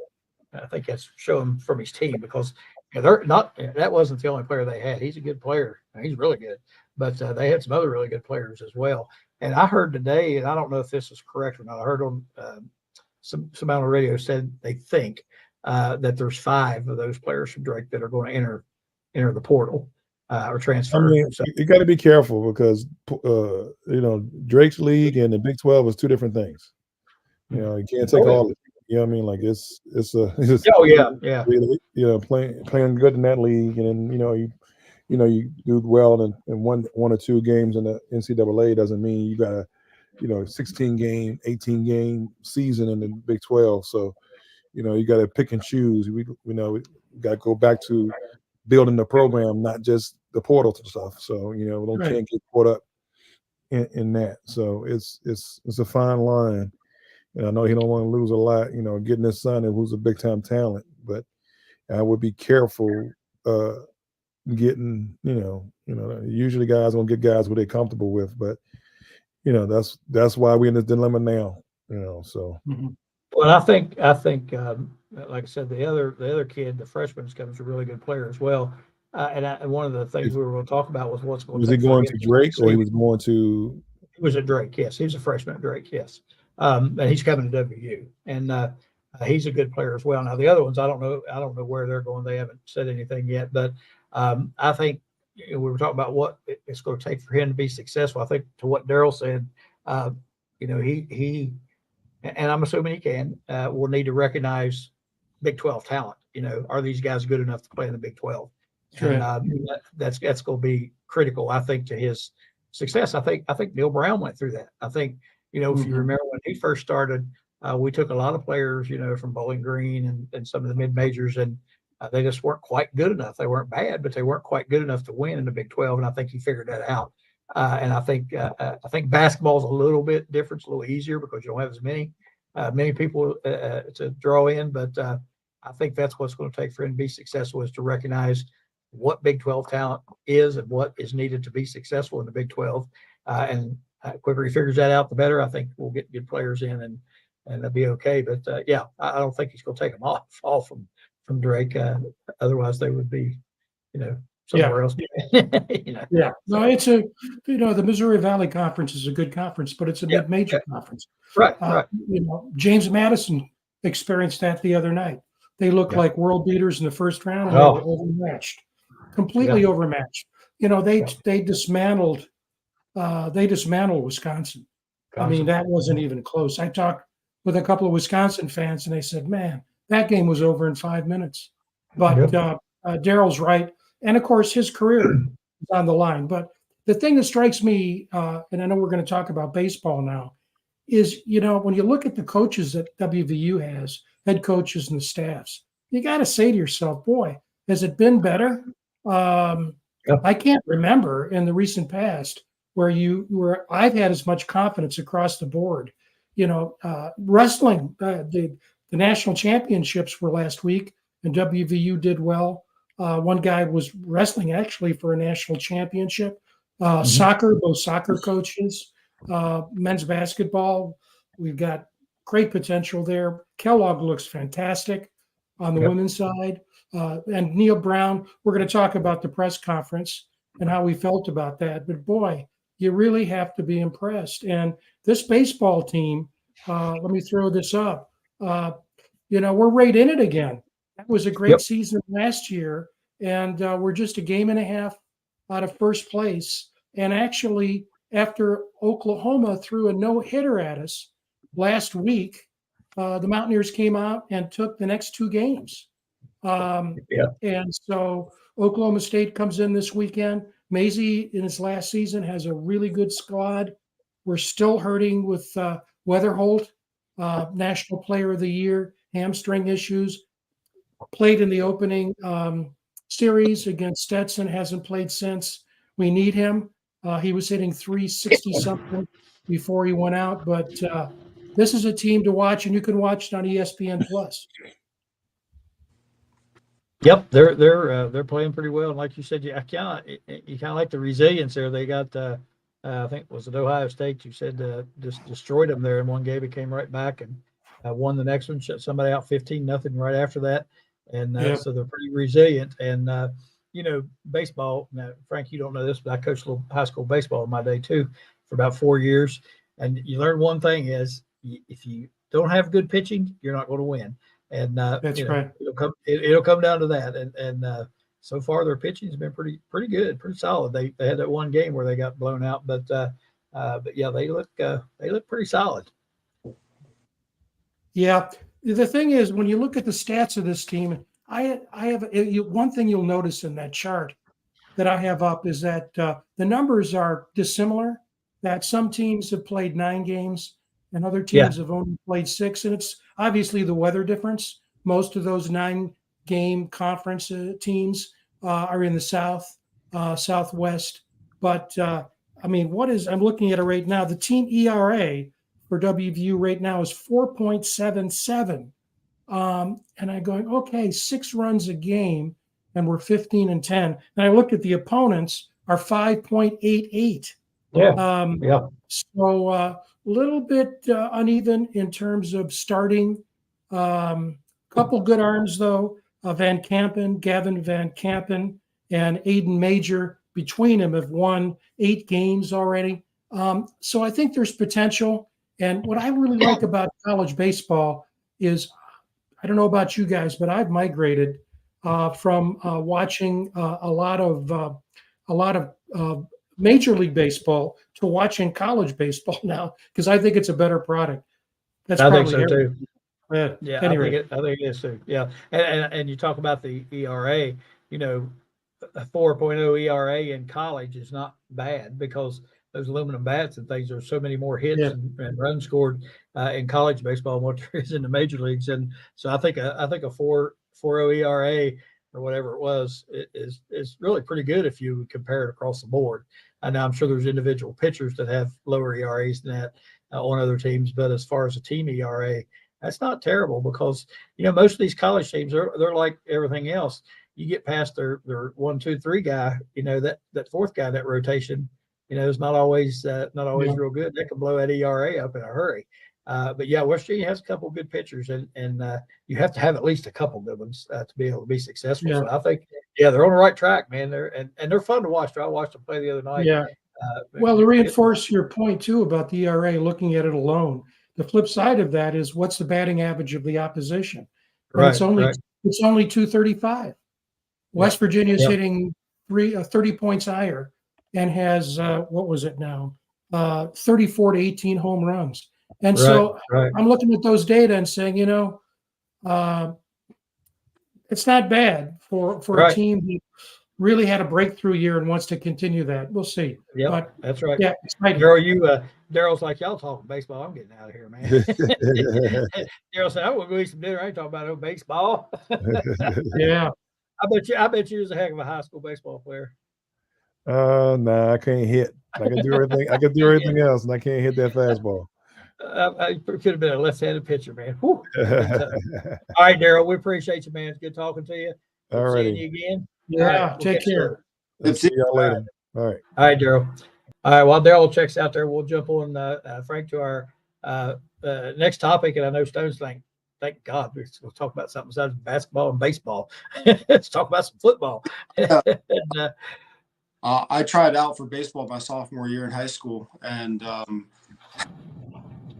I think that's showing from his team because they're not. That wasn't the only player they had. He's a good player. He's really good, but they had some other really good players as well. And I heard today, and I don't know if this is correct or not. I heard on some on the radio said they think that there's 5 of those players from Drake that are going to enter the portal or transfer. I mean, you got to be careful because Drake's league and the Big 12 is 2 different things. You can't take all of it. You know what I mean? Like it's playing good in that league, and then you do well in one or 2 games in the NCAA doesn't mean you got a 16 game, 18 game season in the Big 12. So you got to pick and choose. We got to go back to building the program, not just the portal stuff. So can't get caught up in that. So it's a fine line. And I know he don't want to lose a lot, getting his son who's a big time talent, but I would be careful getting, usually guys gonna get guys what they're comfortable with, but that's why we're in this dilemma now, so. Mm-hmm. Well, I think like I said, the other kid, the freshman, is a really good player as well. And one of the things we were going to talk about was what's going. Was he going to Drake, or he was going to? He was at Drake. Yes, he was a freshman at Drake. Yes, and he's coming to WU, and he's a good player as well. Now the other ones, I don't know where they're going. They haven't said anything yet, but I think we were talking about what it's going to take for him to be successful. I think to what Daryl said, he. And I'm assuming he can, will need to recognize Big 12 talent. Are these guys good enough to play in the Big 12? Sure. And that's going to be critical, I think, to his success. I think Neil Brown went through that. I think, if you remember when he first started, we took a lot of players, from Bowling Green and some of the mid-majors, and they just weren't quite good enough. They weren't bad, but they weren't quite good enough to win in the Big 12, and I think he figured that out. And I think basketball is a little bit different, it's a little easier because you don't have as many people to draw in. But I think that's what's going to take for him to be successful, is to recognize what Big 12 talent is and what is needed to be successful in the Big 12. And the quicker he figures that out, the better. I think we'll get good players in and that'll be okay. But I don't think he's going to take them off from Drake. Otherwise, they would be, somewhere else. Yeah. No, it's the Missouri Valley Conference is a good conference, but it's a mid-major conference. Right. James Madison experienced that the other night. They looked like world beaters in the first round, and they were overmatched, completely overmatched. They dismantled Wisconsin. I mean, that wasn't even close. I talked with a couple of Wisconsin fans, and they said, "Man, that game was over in 5 minutes." But Daryl's right. And of course, his career is on the line. But the thing that strikes me, and I know we're going to talk about baseball now, is, when you look at the coaches that WVU has, head coaches and the staffs, you got to say to yourself, boy, has it been better? I can't remember in the recent past where I've had as much confidence across the board. Wrestling, the national championships were last week, and WVU did well. One guy was wrestling actually for a national championship. Soccer, both soccer coaches, men's basketball. We've got great potential there. Kellogg looks fantastic on the women's side. And Neil Brown, we're going to talk about the press conference and how we felt about that. But boy, you really have to be impressed. And this baseball team, let me throw this up. We're right in it again. That was a great season last year, and we're just a game and a half out of first place. And actually, after Oklahoma threw a no-hitter at us last week, the Mountaineers came out and took the next two games. And so Oklahoma State comes in this weekend. Maisie, in his last season, has a really good squad. We're still hurting with Weatherholt, National Player of the Year, hamstring issues. Played in the opening series against Stetson, hasn't played since. We need him. He was hitting 360-something before he went out. But this is a team to watch, and you can watch it on ESPN+. Yep, they're playing pretty well. And like you said, you kind of like the resilience there. They got, I think was it Ohio State? You said just destroyed them there in one game. It came right back and won the next one. Shut somebody out 15-0 right after that. And so they're pretty resilient. And baseball. Now, Frank, you don't know this, but I coached a little high school baseball in my day too for about 4 years. And you learn one thing is if you don't have good pitching, you're not going to win. And that's right. It'll come down to that. And so far their pitching has been pretty good, pretty solid. They had that one game where they got blown out, but yeah, they look pretty solid. Yeah, the thing is, when you look at the stats of this team, I have one thing you'll notice in that chart that I have up is that the numbers are dissimilar. That some teams have played 9 games and other teams have only played 6, and it's obviously the weather difference. Most of those 9-game conference teams, are in the South, Southwest. But I mean, I'm looking at it right now. The team ERA for WVU right now is 4.77. And I'm going, okay, 6 runs a game, and we're 15-10. And I looked at the opponents are 5.88. Yeah. Yeah. So a little bit uneven in terms of starting. Couple good arms though. Gavin Van Campen, and Aiden Major between them have won 8 games already. So I think there's potential. And what I really like about college baseball is, I don't know about you guys, but I've migrated from watching a lot of Major League Baseball to watching college baseball now, because I think it's a better product. I think so too. Yeah. Anyway. I think it is too. Yeah, and you talk about the ERA. You know, a 4.0 ERA in college is not bad, because those aluminum bats and things, there's so many more hits and runs scored in college baseball than what there is in the major leagues. And so I think a 4.0 ERA or whatever it was is really pretty good if you compare it across the board. And I'm sure there's individual pitchers that have lower ERAs than that on other teams, but as far as a team ERA, that's not terrible, because most of these college teams they're like everything else. You get past their 1, 2, 3 guy, that fourth guy, that rotation, is not always real good. They can blow that ERA up in a hurry. But yeah, West Virginia has a couple of good pitchers, and you have to have at least a couple good ones to be able to be successful. Yeah. So I think, they're on the right track, man. They're fun to watch. I watched them play the other night. Yeah. Well, to reinforce your point too about the ERA, looking at it alone, the flip side of that is, what's the batting average of the opposition? And it's only 235. West Virginia is hitting 30 points higher, and has 34 to 18 home runs. And so I'm looking at those data and saying, it's not bad for a team that really had a breakthrough year and wants to continue that. We'll see. Yeah, that's right. Yeah, Daryl's like, y'all talking baseball. I'm getting out of here, man. Daryl said, I want to go eat some dinner. I ain't talking about no baseball. Yeah. I bet you was a heck of a high school baseball player. Nah, I can't hit. I can do everything. I can do everything else, and I can't hit that fastball. I could have been a left-handed pitcher, man. All right, Daryl, we appreciate you, man. It's good talking to you. All right. Seeing you again. Yeah, take care. See y'all later. All right, Daryl. All right, while Daryl checks out there, we'll jump on, Frank, to our next topic. And I know Stone's thank God we'll talk about something besides basketball and baseball. Let's talk about some football. I tried out for baseball my sophomore year in high school, and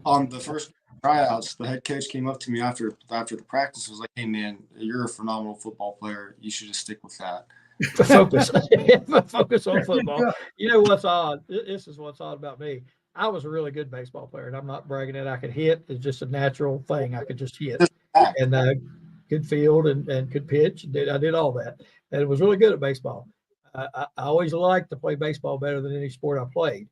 on the first tryouts, the head coach came up to me after the practice, was like, "Hey man, you're a phenomenal football player. You should just stick with that." Focus on football. You know what's odd? This is what's odd about me. I was a really good baseball player, and I'm not bragging that I could hit. It's just a natural thing. I could just hit, and could field and could pitch. I did all that, and it was really good at baseball. I always liked to play baseball better than any sport I played.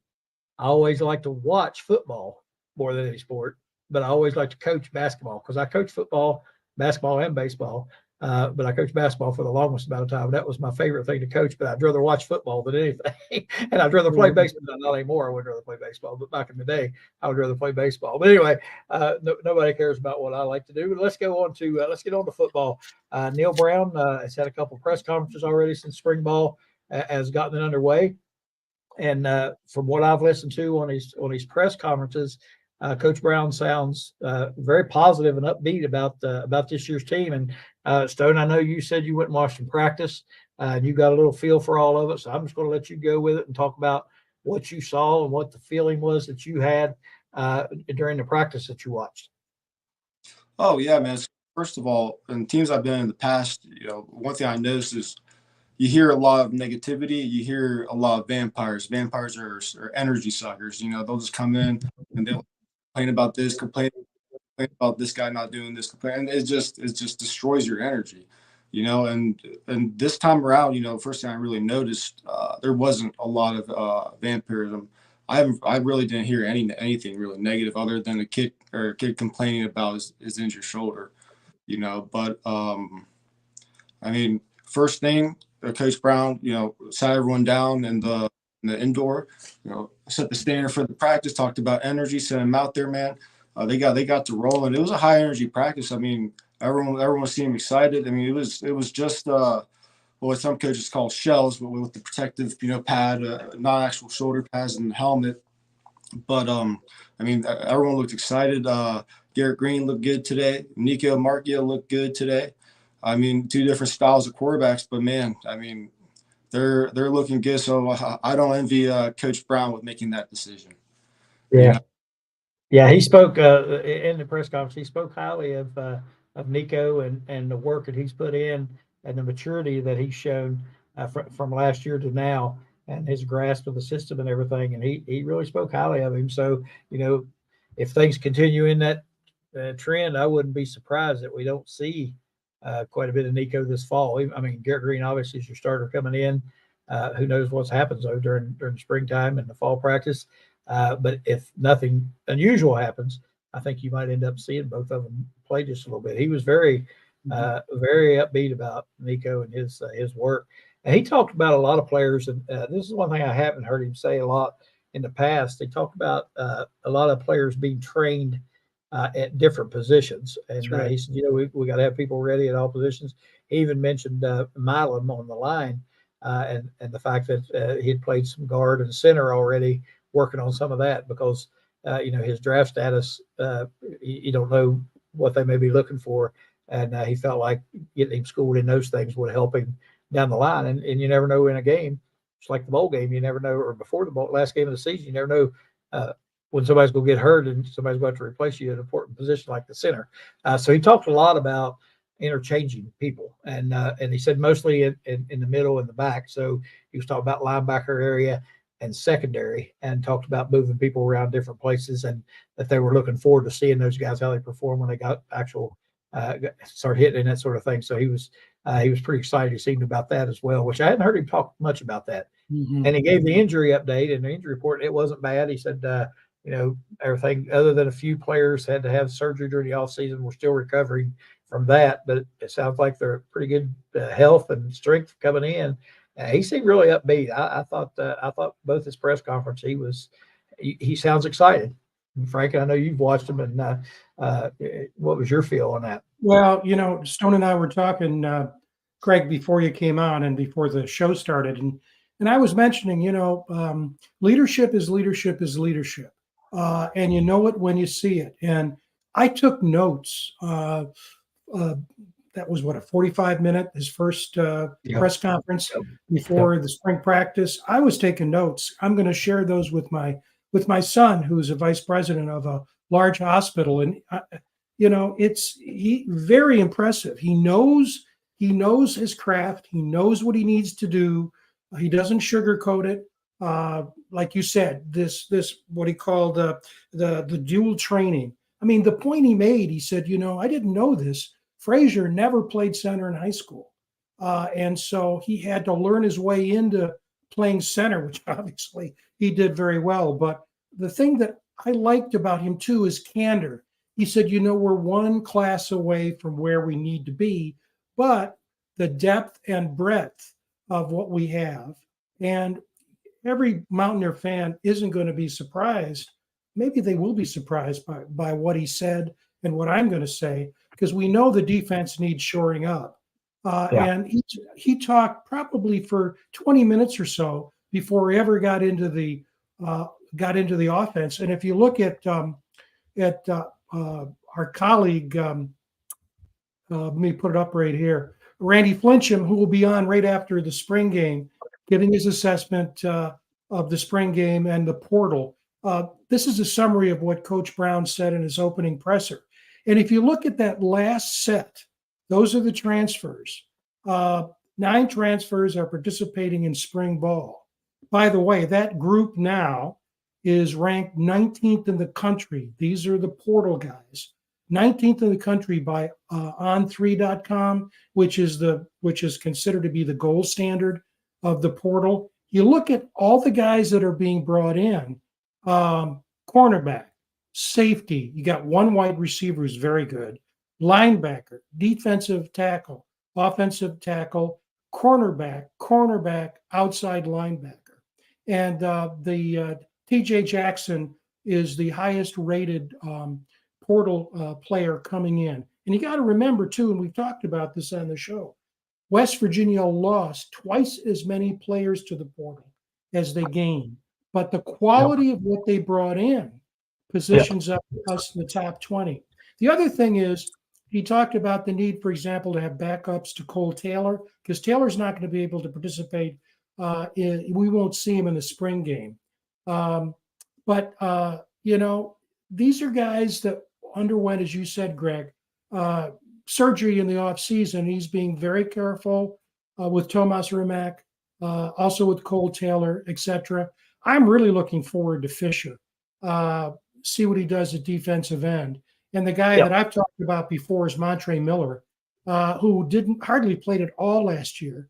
I always liked to watch football more than any sport, but I always liked to coach basketball, because I coached football, basketball, and baseball. But I coached basketball for the longest amount of time. That was my favorite thing to coach, but I'd rather watch football than anything. And I'd rather play baseball. Not anymore. I would rather play baseball, but back in the day, I would rather play baseball. But anyway, nobody cares about what I like to do. But let's get on to football. Neil Brown has had a couple of press conferences already since spring ball has gotten it underway. And from what I've listened to on his press conferences, Coach Brown sounds very positive and upbeat about this year's team. And Stone, I know you said you went and watched them practice, and you got a little feel for all of it. So I'm just going to let you go with it and talk about what you saw and what the feeling was that you had during the practice that you watched. Oh yeah, man. First of all, in teams I've been in the past, one thing I noticed is you hear a lot of negativity. You hear a lot of vampires. Vampires are energy suckers. They'll just come in and they'll complain about this, complain about this guy not doing this, and it just destroys your energy, And this time around, first thing I really noticed, there wasn't a lot of vampirism. I really didn't hear anything really negative other than a kid complaining about his injured shoulder, But I mean, first thing, Coach Brown, sat everyone down in the indoor, set the standard for the practice, talked about energy, sent them out there, man. They got to roll, and it was a high energy practice. I mean, everyone seemed excited. I mean, it was just what some coaches call shells, but with the protective, pad, not actual shoulder pads and helmet. But I mean, everyone looked excited. Garrett Green looked good today. Nico Markia looked good today. I mean, two different styles of quarterbacks, but man, I mean, they're looking good. So I don't envy Coach Brown with making that decision. Yeah. Yeah, he spoke in the press conference. He spoke highly of Nico and the work that he's put in and the maturity that he's shown from last year to now, and his grasp of the system and everything. And he really spoke highly of him. So if things continue in that trend, I wouldn't be surprised that we don't see quite a bit of Nico this fall. I mean, Garrett Green obviously is your starter coming in. Who knows what's happens though during springtime and the fall practice. But if nothing unusual happens, I think you might end up seeing both of them play just a little bit. He was very upbeat about Nico and his work. And he talked about a lot of players, and this is one thing I haven't heard him say a lot in the past. They talked about a lot of players being trained at different positions. And right. He said, we got to have people ready at all positions. He even mentioned Milam on the line and the fact that he had played some guard and center already, working on some of that because, his draft status, you don't know what they may be looking for. And he felt like getting him schooled in those things would help him down the line. And you never know in a game, it's like the bowl game, you never know, or before the last game of the season, you never know when somebody's going to get hurt and somebody's going to replace you in an important position like the center. So he talked a lot about interchanging people. And he said mostly in the middle and the back. So he was talking about linebacker area and secondary, and talked about moving people around different places, and that they were looking forward to seeing those guys, how they perform when they got actual start hitting and that sort of thing. So he was pretty excited. He seemed about that as well, which I hadn't heard him talk much about that. Mm-hmm. And he gave the injury update and the injury report. It wasn't bad. He said, everything other than a few players had to have surgery during the off season. We're still recovering from that, but it sounds like they're pretty good health and strength coming in. He seemed really upbeat. I thought both his press conference, he sounds excited. And Frank, I know you've watched him, and what was your feel on that? Well, Stone and I were talking, Craig, before you came on and before the show started, and I was mentioning, leadership is leadership is leadership, and you know it when you see it. And I took notes. That was a 45-minute, his first press conference before the spring practice. I was taking notes. I'm going to share those with my son, who's a vice president of a large hospital. And, he very impressive. He knows his craft. He knows what he needs to do. He doesn't sugarcoat it. Like you said, this what he called the dual training. I mean, the point he made, he said, I didn't know this. Frazier never played center in high school. And so he had to learn his way into playing center, which obviously he did very well. But the thing that I liked about him, too, is candor. He said, we're one class away from where we need to be, but the depth and breadth of what we have. And every Mountaineer fan isn't going to be surprised. Maybe they will be surprised by what he said and what I'm going to say, because we know the defense needs shoring up. And he talked probably for 20 minutes or so before he ever got into the offense. And if you look at our colleague, let me put it up right here, Randy Flincham, who will be on right after the spring game, giving his assessment of the spring game and the portal. This is a summary of what Coach Brown said in his opening presser. And if you look at that last set, those are the transfers. 9 transfers are participating in spring ball. By the way, that group now is ranked 19th in the country. These are the portal guys. 19th in the country by on3.com, which is considered to be the gold standard of the portal. You look at all the guys that are being brought in, cornerback, safety, you got one wide receiver who's very good, linebacker, defensive tackle, offensive tackle, cornerback, outside linebacker. And the TJ Jackson is the highest rated portal player coming in. And you got to remember, too, and we've talked about this on the show, West Virginia lost twice as many players to the portal as they gained. But the quality of what they brought in positions us in the top 20. The other thing is, he talked about the need, for example, to have backups to Cole Taylor, because Taylor's not going to be able to participate. We won't see him in the spring game. But these are guys that underwent, as you said, Greg, surgery in the offseason. He's being very careful with Tomas Rimac, also with Cole Taylor, etc. I'm really looking forward to Fisher, see what he does at defensive end. And the guy that I've talked about before is Montre Miller, who hardly played at all last year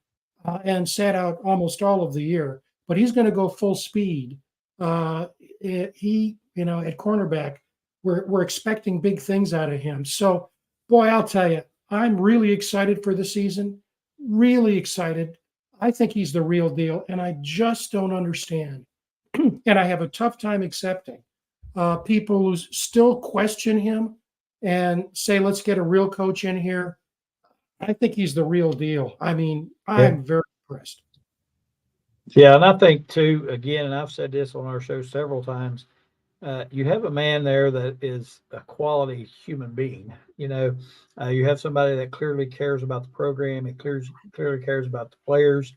and sat out almost all of the year. But he's going to go full speed. At cornerback, we're expecting big things out of him. So, boy, I'll tell you, I'm really excited for the season. Really excited. I think he's the real deal, and I just don't understand. And I have a tough time accepting people who still question him and say, let's get a real coach in here. I think he's the real deal. I mean, I'm very impressed. Yeah, and I think, too, again, and I've said this on our show several times, you have a man there that is a quality human being. You have somebody that clearly cares about the program. He clearly cares about the players.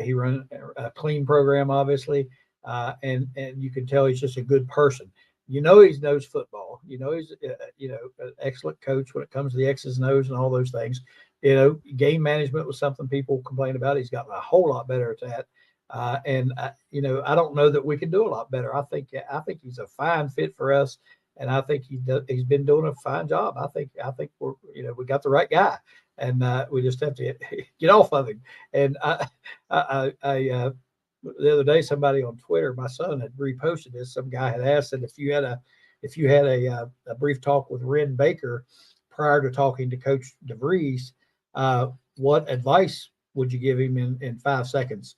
He runs a clean program, obviously, and you can tell he's just a good person. He knows football. He's an excellent coach when it comes to the X's and O's and all those things. Game management was something people complain about. He's gotten a whole lot better at that. I don't know that we can do a lot better. I think he's a fine fit for us, and I think he's been doing a fine job. I think we're we got the right guy, and we just have to get off of him. And I the other day, somebody on Twitter, my son had reposted this. Some guy had asked that if you had a brief talk with Ren Baker prior to talking to Coach DeVries, what advice would you give him in 5 seconds?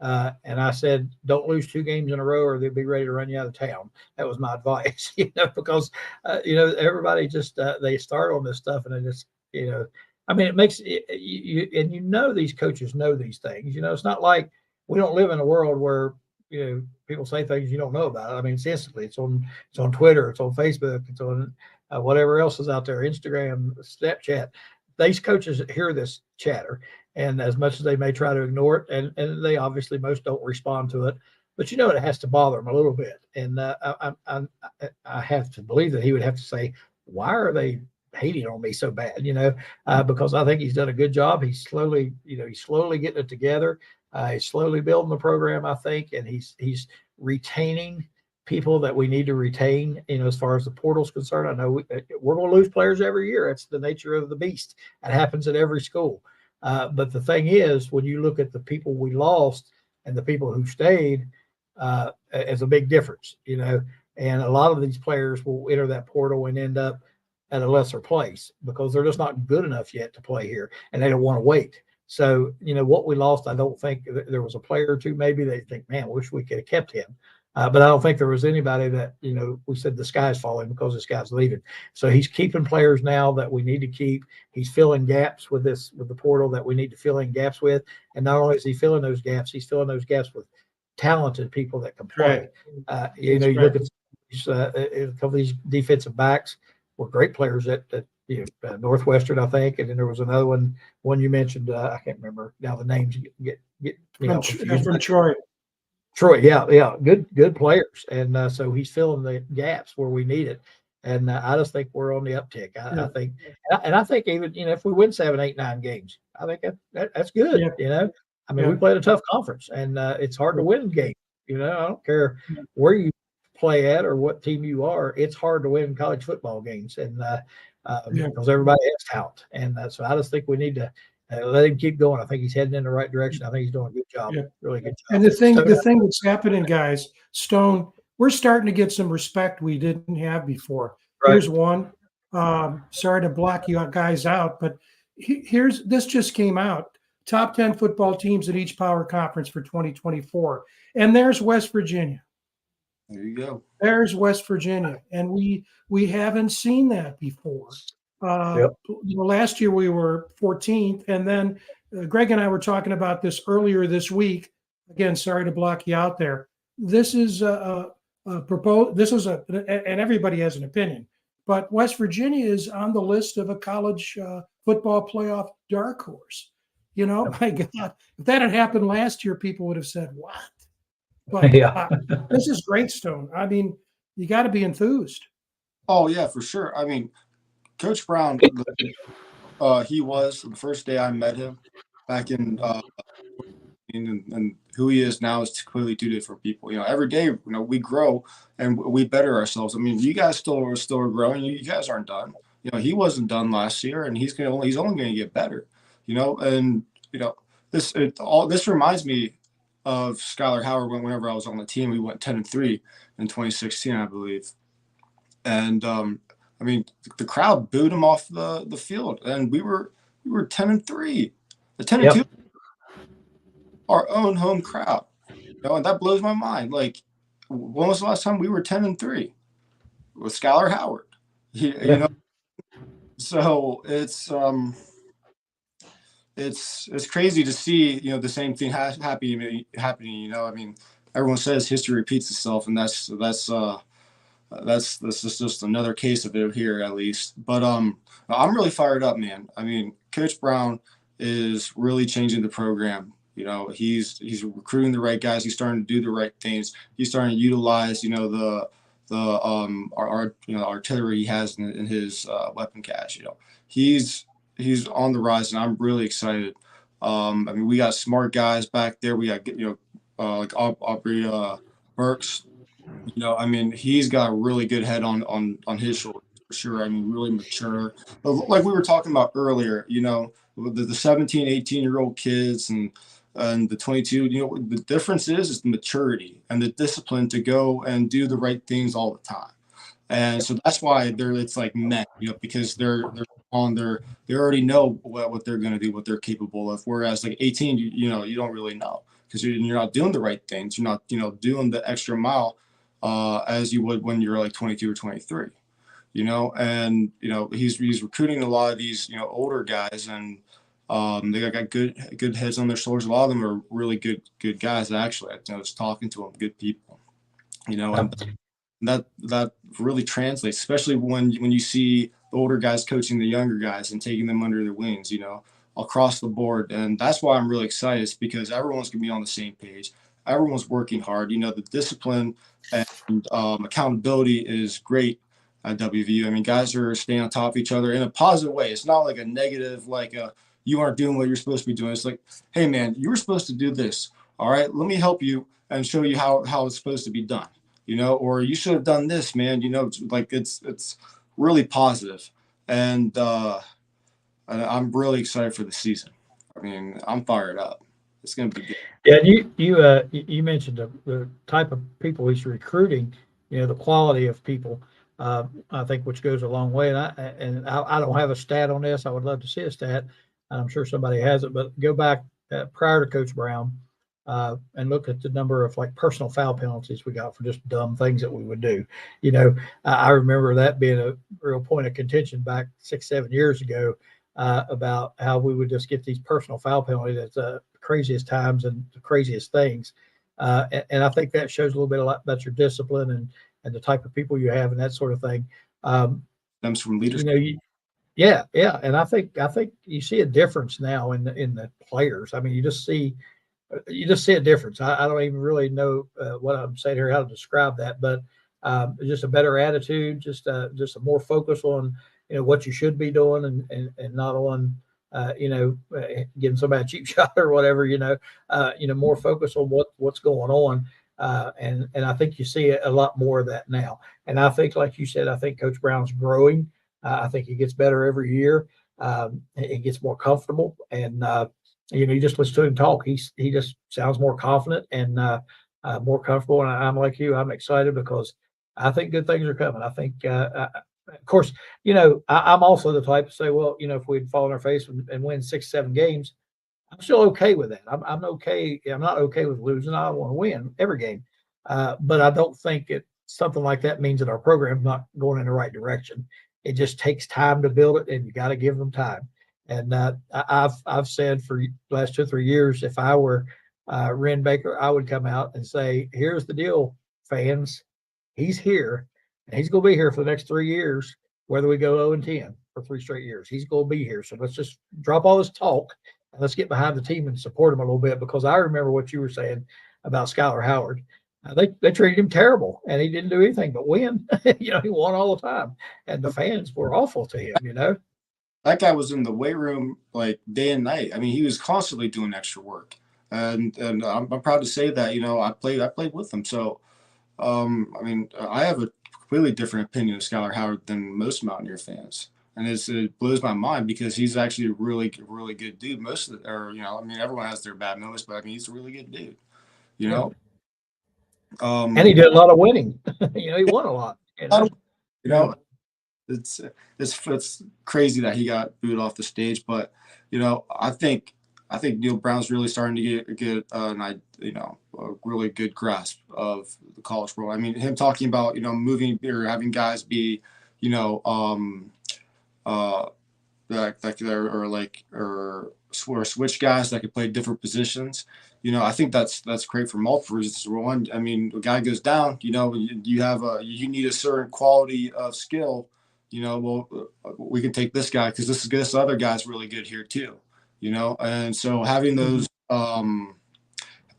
And I said, don't lose 2 games in a row or they'll be ready to run you out of town. That was my advice, because, everybody just, they start on this stuff and they just, it makes you, these coaches know these things. It's not like we don't live in a world where, people say things you don't know about. I mean, it's instantly, it's on Twitter, it's on Facebook, it's on whatever else is out there, Instagram, Snapchat. These coaches hear this chatter, and as much as they may try to ignore it, and they obviously most don't respond to it, but it has to bother them a little bit. And I have to believe that he would have to say, why are they hating on me so bad? Because I think he's done a good job. He's slowly getting it together. He's slowly building the program, I think, and he's retaining people that we need to retain, as far as the portal's concerned. I know we're going to lose players every year. It's the nature of the beast. It happens at every school. But the thing is, when you look at the people we lost and the people who stayed, it's a big difference, and a lot of these players will enter that portal and end up at a lesser place because they're just not good enough yet to play here and they don't want to wait. So, what we lost, I don't think there was a player or two, maybe they think, man, wish we could have kept him. But I don't think there was anybody that, we said the sky's falling because this guy's leaving. So he's keeping players now that we need to keep. He's filling gaps with the portal that we need to fill in gaps with. And not only is he filling those gaps, he's filling those gaps with talented people that can play. You look at a couple of these defensive backs were great players at Northwestern, I think. And then there was another one you mentioned. I can't remember now the names get from Troy. Troy, yeah, good players, and so he's filling the gaps where we need it, and I just think we're on the uptick. I think even if we win 7, 8, 9 games, I think that's good. We played a tough conference, and it's hard to win games. I don't care where you play at or what team you are, it's hard to win college football games, and because everybody has talent, and so I just think we need to. Let him keep going. I think he's heading in the right direction. I think he's doing a good job. Really good job. And the thing that's happening, guys, Stone, we're starting to get some respect we didn't have before. Right. Here's one. Sorry to block you guys out, but this just came out. top 10 football teams in each power conference for 2024. And there's West Virginia. There you go. There's West Virginia. And we haven't seen that before. Last year we were 14th. And then Greg and I were talking about this earlier this week. Again, sorry to block you out there. This is and everybody has an opinion, but West Virginia is on the list of a college football playoff dark horse. My God, if that had happened last year, people would have said, what? But this is Greatstone. I mean, you got to be enthused. Oh, yeah, for sure. I mean, Coach Brown, he was the first day I met him back in and who he is now is completely two different people. Every day, we grow and we better ourselves. I mean, you guys still are growing. You guys aren't done. He wasn't done last year, and he's only going to get better. And this reminds me of Skylar Howard. Whenever I was on the team, we went 10-3 in 2016, I believe. And I mean, the crowd booed him off the field, and we were 10-3. The 10-2. Our own home crowd, and that blows my mind. Like, when was the last time we were 10-3 with Skylar Howard? So it's crazy to see the same thing happening. I mean, everyone says history repeats itself, and that's just another case of it here, at least. But I'm really fired up, man. I mean, Coach Brown is really changing the program. He's recruiting the right guys. He's starting to do the right things. He's starting to utilize, the artillery he has in his weapon cache. He's on the rise, and I'm really excited. I mean, we got smart guys back there. We got like Aubrey Burks. I mean, he's got a really good head on his shoulders for sure. I mean, really mature. But like we were talking about earlier, the 17, 18-year-old kids and the 22, the difference is the maturity and the discipline to go and do the right things all the time. And so that's why it's like men, because they already know what they're going to do, what they're capable of. Whereas like 18, you don't really know, because you're not doing the right things. You're not, doing the extra mile as you would when you're like 22 or 23, and, he's recruiting a lot of these, older guys, and they got good heads on their shoulders. A lot of them are really good guys. Actually, I was talking to them, good people, and that really translates, especially when you see the older guys coaching the younger guys and taking them under their wings, across the board. And that's why I'm really excited, is because everyone's gonna be on the same page. Everyone's working hard. The discipline and accountability is great at WVU. I mean, guys are staying on top of each other in a positive way. It's not like a negative, like you aren't doing what you're supposed to be doing. It's like, hey man, you were supposed to do this. All right, let me help you and show you how it's supposed to be done. Or you should have done this, man. Like it's really positive. And I'm really excited for the season. I mean, I'm fired up. It's gonna be good. Yeah, you mentioned the type of people he's recruiting. The quality of people. I think, which goes a long way. And I don't have a stat on this. I would love to see a stat. I'm sure somebody has it, but go back prior to Coach Brown and look at the number of like personal foul penalties we got for just dumb things that we would do. I remember that being a real point of contention back 6-7 years ago about how we would just get these personal foul penalties at the craziest times and the craziest things. And I think that shows a little bit about your discipline and the type of people you have and that sort of thing. Comes from leadership. Yeah. And I think you see a difference now in the players. I mean, you just see a difference. I don't even really know what I'm saying here, how to describe that, but just a better attitude, just a more focus on, what you should be doing and not on, giving somebody a cheap shot or whatever, more focus on what's going on. And I think you see a lot more of that now. And I think, like you said, I think Coach Brown's growing. I think he gets better every year. He gets more comfortable, and you just listen to him talk. He just sounds more confident and more comfortable. And I'm like you. I'm excited because I think good things are coming. I think, of course, I'm also the type to say, well, if we'd fall on our face and win 6-7 games, I'm still okay with that. I'm okay. I'm not okay with losing. I want to win every game. But I don't think something like that means that our program's not going in the right direction. It just takes time to build it, and you got to give them time. And I've said for the last 2 or 3 years, if I were Ren Baker, I would come out and say, "Here's the deal, fans. He's here, and he's going to be here for the next 3 years, whether we go 0-10 for 3 straight years. He's going to be here. So let's just drop all this talk and let's get behind the team and support him a little bit." Because I remember what you were saying about Skylar Howard. They treated him terrible, and he didn't do anything but win. He won all the time, and the fans were awful to him. That guy was in the weight room like day and night. I mean, he was constantly doing extra work, and I'm proud to say that I played with him. So, I mean, I have a completely different opinion of Skylar Howard than most Mountaineer fans, and it blows my mind because he's actually a really good dude. Most of I mean, everyone has their bad moments, but I mean, he's a really good dude. And he did a lot of winning. He won a lot. It's crazy that he got booed off the stage, but I think Neil Brown's really starting to get a really good grasp of the college world. I mean, him talking about moving or having guys be or switch guys that could play different positions. I think that's great for multiple reasons. One, I mean, a guy goes down, you need a certain quality of skill. Well, we can take this guy because this other guy's really good here too. And so having those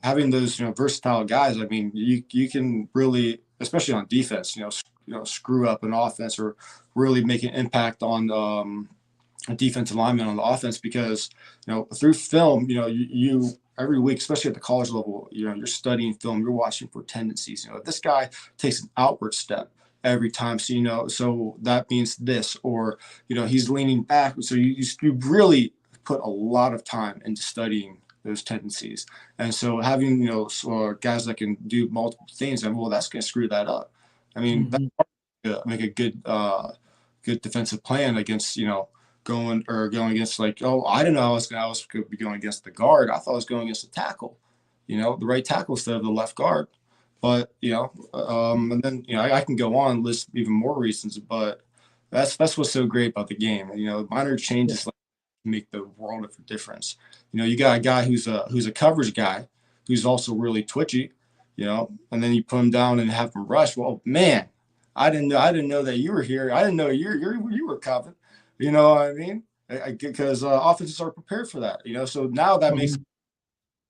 versatile guys, I mean, you can really, especially on defense, screw up an offense or really make an impact on a defensive lineman on the offense because through film, you every week, especially at the college level, you're studying film, you're watching for tendencies. If this guy takes an outward step every time, so that means this, or he's leaning back, so you really put a lot of time into studying those tendencies. And so having guys that can do multiple things, and that's going to screw that up. I mean, make a good defensive plan against going against I didn't know I was going to be going against the guard. I thought I was going against the tackle, the right tackle instead of the left guard. But and then I can go on and list even more reasons, but that's what's so great about the game. Minor changes make the world of a difference. You got a guy who's a coverage guy who's also really twitchy, and then you put him down and have him rush. Well, man, I didn't know that you were here. I didn't know you were covered. You know what I mean? Because offenses are prepared for that. So now that makes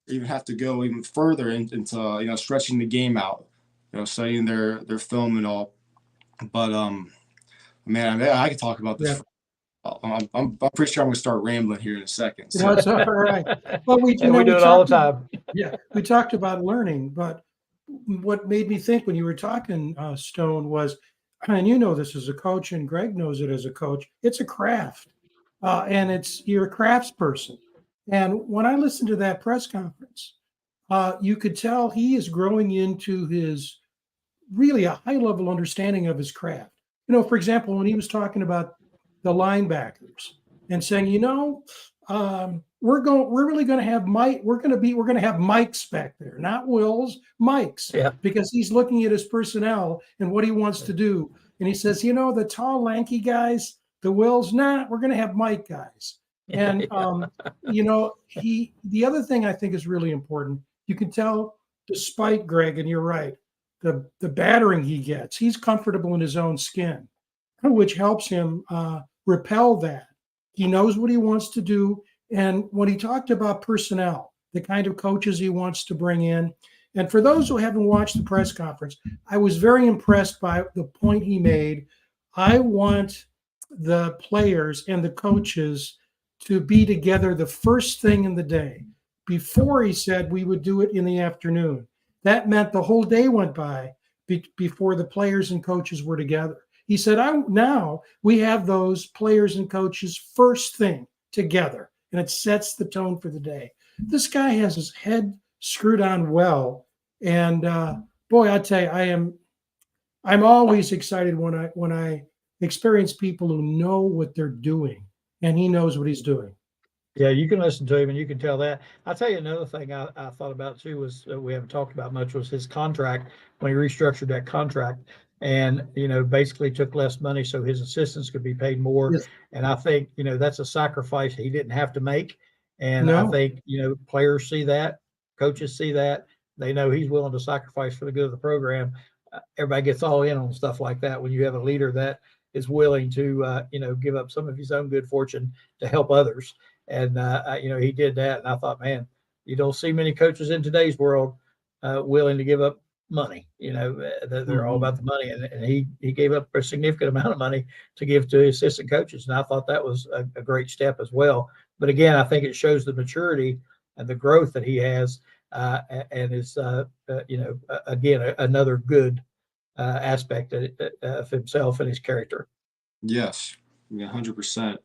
even have to go even further into stretching the game out, studying their film and all. But man, I could talk about this. Yeah. I'm pretty sure I'm going to start rambling here in a second. So. That's all right. Well, we do it all the time. Yeah, we talked about learning, but what made me think when you were talking, Stone, was, and this as a coach, and Greg knows it as a coach, it's a craft, and you're a crafts person. And when I listened to that press conference, you could tell he is growing into his really a high level understanding of his craft. For example, when he was talking about the linebackers and saying, we're really going to have Mike. We're going to have Mike's back there, not Will's, Mike's, because he's looking at his personnel and what he wants to do. And he says, the tall, lanky guys, the Wills, we're going to have Mike guys. And the other thing I think is really important. You can tell, despite Greg, and you're right, the battering he gets, he's comfortable in his own skin, which helps him repel that. He knows what he wants to do. And when he talked about personnel, the kind of coaches he wants to bring in, and for those who haven't watched the press conference, I was very impressed by the point he made. I want the players and the coaches to be together the first thing in the day. Before, he said we would do it in the afternoon. That meant the whole day went by before the players and coaches were together. He said, now we have those players and coaches first thing together, and it sets the tone for the day. This guy has his head screwed on well, and boy, I tell you, I'm always excited when I experience people who know what they're doing, and he knows what he's doing. Yeah, you can listen to him and you can tell that. I'll tell you another thing I thought about too was we haven't talked about much was his contract when he restructured that contract and, basically took less money so his assistants could be paid more. Yes. And I think, that's a sacrifice he didn't have to make. And I No. think, players see that, coaches see that. They know he's willing to sacrifice for the good of the program. Everybody gets all in on stuff like that when you have a leader that is willing to, give up some of his own good fortune to help others. And, he did that. And I thought, man, you don't see many coaches in today's world willing to give up money. They're all about the money. And he gave up a significant amount of money to give to assistant coaches. And I thought that was a great step as well. But again, I think it shows the maturity and the growth that he has and is, again, another good aspect of himself and his character. Yes, yeah, 100%.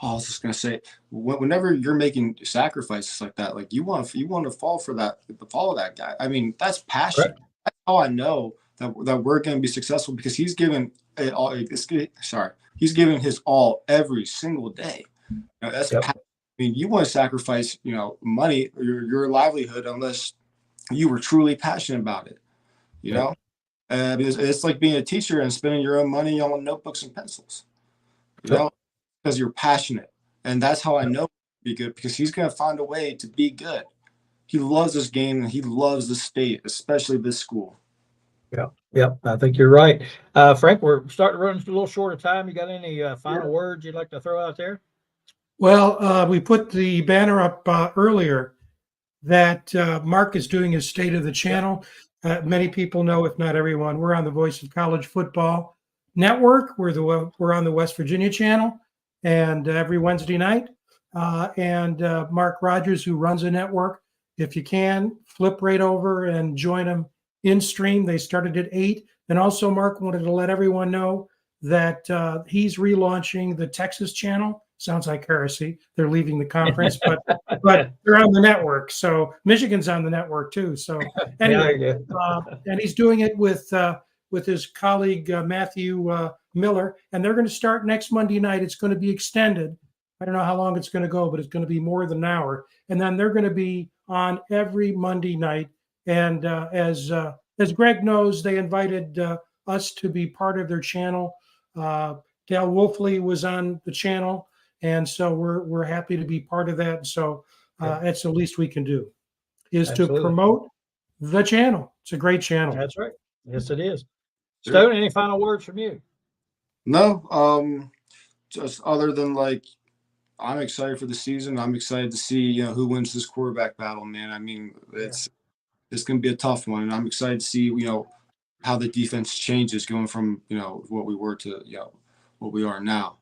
I was just gonna say, whenever you're making sacrifices like that, like you want to follow that guy. I mean, that's passion. Correct. That's how I know that we're gonna be successful because he's given it all. He's giving his all every single day. That's passion. I mean, you want to sacrifice, money or your livelihood unless you were truly passionate about it. You know, because it's like being a teacher and spending your own money on notebooks and pencils. Because you're passionate. And that's how I know be good, because he's going to find a way to be good. He loves this game and he loves the state, especially this school. Yep. I think you're right. Frank, we're starting to run a little short of time. You got any final words you'd like to throw out there? Well, we put the banner up earlier that Mark is doing his State of the Channel. Many people know, if not everyone, we're on the Voice of College Football Network. We're on the West Virginia channel, and every Wednesday night. And Mark Rogers, who runs the network, if you can, flip right over and join them in stream. They started at 8. And also, Mark wanted to let everyone know that he's relaunching the Texas channel. Sounds like heresy. They're leaving the conference, but they're on the network. So Michigan's on the network too. So anyway, and he's doing it with his colleague Matthew Miller, and they're going to start next Monday night. It's going to be extended. I don't know how long it's going to go, but it's going to be more than an hour. And then they're going to be on every Monday night. And as Greg knows, they invited us to be part of their channel. Dale Wolfley was on the channel. And so we're happy to be part of that. So that's the least we can do, is to promote the channel. It's a great channel. That's right. Yes, it is. Stone, any final words from you? No, just other than I'm excited for the season. I'm excited to see who wins this quarterback battle, man. I mean, it's going to be a tough one, and I'm excited to see how the defense changes going from what we were to what we are now.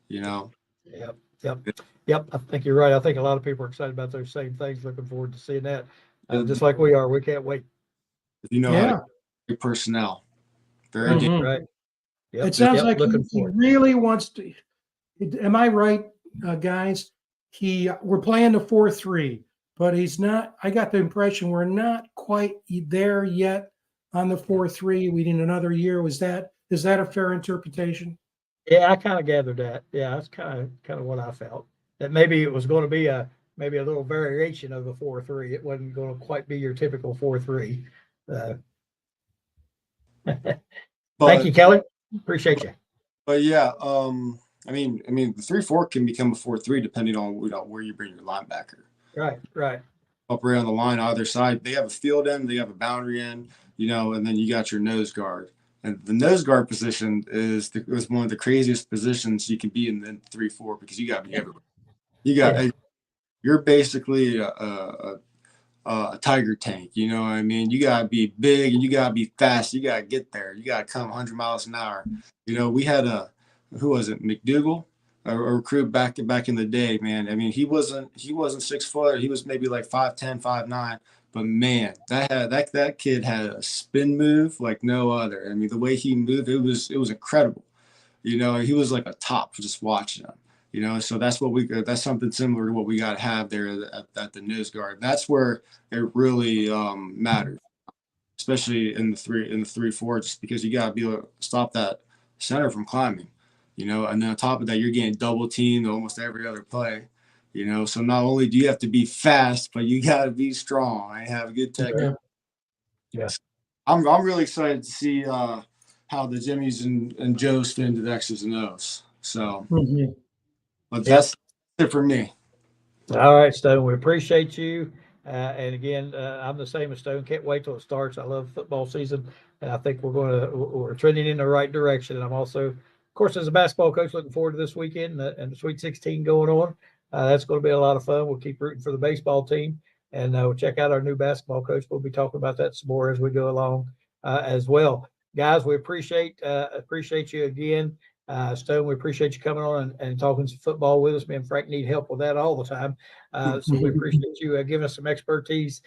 Yep. I think you're right. I think a lot of people are excited about those same things. Looking forward to seeing that. Just like we are. We can't wait. How to personnel. Very deep. Right. Yep. It sounds like he really wants to. Am I right, guys? We're playing the 4-3, but he's not. I got the impression we're not quite there yet on the 4-3. We need another year. Is that a fair interpretation? Yeah, I kind of gathered that. Yeah, that's kind of what I felt. That maybe it was going to be maybe a little variation of the 4-3. It wasn't going to quite be your typical 4-3. Thank you, Kelly. Appreciate you. But yeah, I mean, the 3-4 can become a 4-3 depending on where you bring your linebacker. Right. Up right on the line, either side. They have a field end, they have a boundary end, and then you got your nose guard. And the nose guard position is one of the craziest positions you can be in 3-4 because you got to be everywhere. You're basically a tiger tank. You know what I mean? You got to be big and you got to be fast. You got to get there. You got to come 100 miles an hour. We had who was it? McDougal, a recruit back in the day, man. I mean, he wasn't 6 foot. He was maybe like 5'10", 5'9". But man, that kid had a spin move like no other. I mean, the way he moved, it was incredible. He was like a top for just watching him. So that's that's something similar to what we got to have there at the nose guard. That's where it really matters, especially in the 3-4, just because you got to be able to stop that center from climbing. And then on top of that, you're getting double teamed almost every other play. So not only do you have to be fast, but you got to be strong and have good technique. Yes. I'm really excited to see how the Jimmies and Joes fit into the X's and O's. So, but that's it for me. All right, Stone, we appreciate you. And again, I'm the same as Stone. Can't wait till it starts. I love football season, and I think we're trending in the right direction. And I'm also, of course, as a basketball coach, looking forward to this weekend and the Sweet 16 going on. That's going to be a lot of fun. We'll keep rooting for the baseball team, and we'll check out our new basketball coach. We'll be talking about that some more as we go along as well. Guys, we appreciate you again. Stone, we appreciate you coming on and talking some football with us. Me and Frank need help with that all the time. So we appreciate you giving us some expertise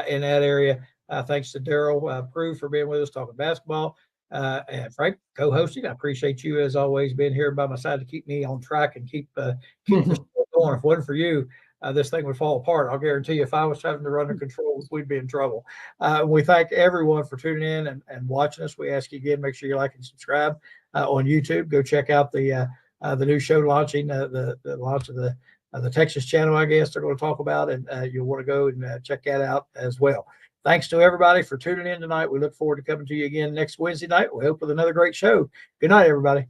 in that area. Thanks to Daryl Prue for being with us talking basketball. And Frank, co-hosting. I appreciate you as always being here by my side to keep me on track and keep this going. If it wasn't for you, this thing would fall apart. I'll guarantee you, if I was having to run the controls, we'd be in trouble. We thank everyone for tuning in and watching us. We ask you again, make sure you like and subscribe on YouTube. Go check out the new show launching, the launch of the Texas channel, I guess they're going to talk about, and you'll want to go and check that out as well. Thanks to everybody for tuning in tonight. We look forward to coming to you again next Wednesday night. We hope with another great show. Good night, everybody.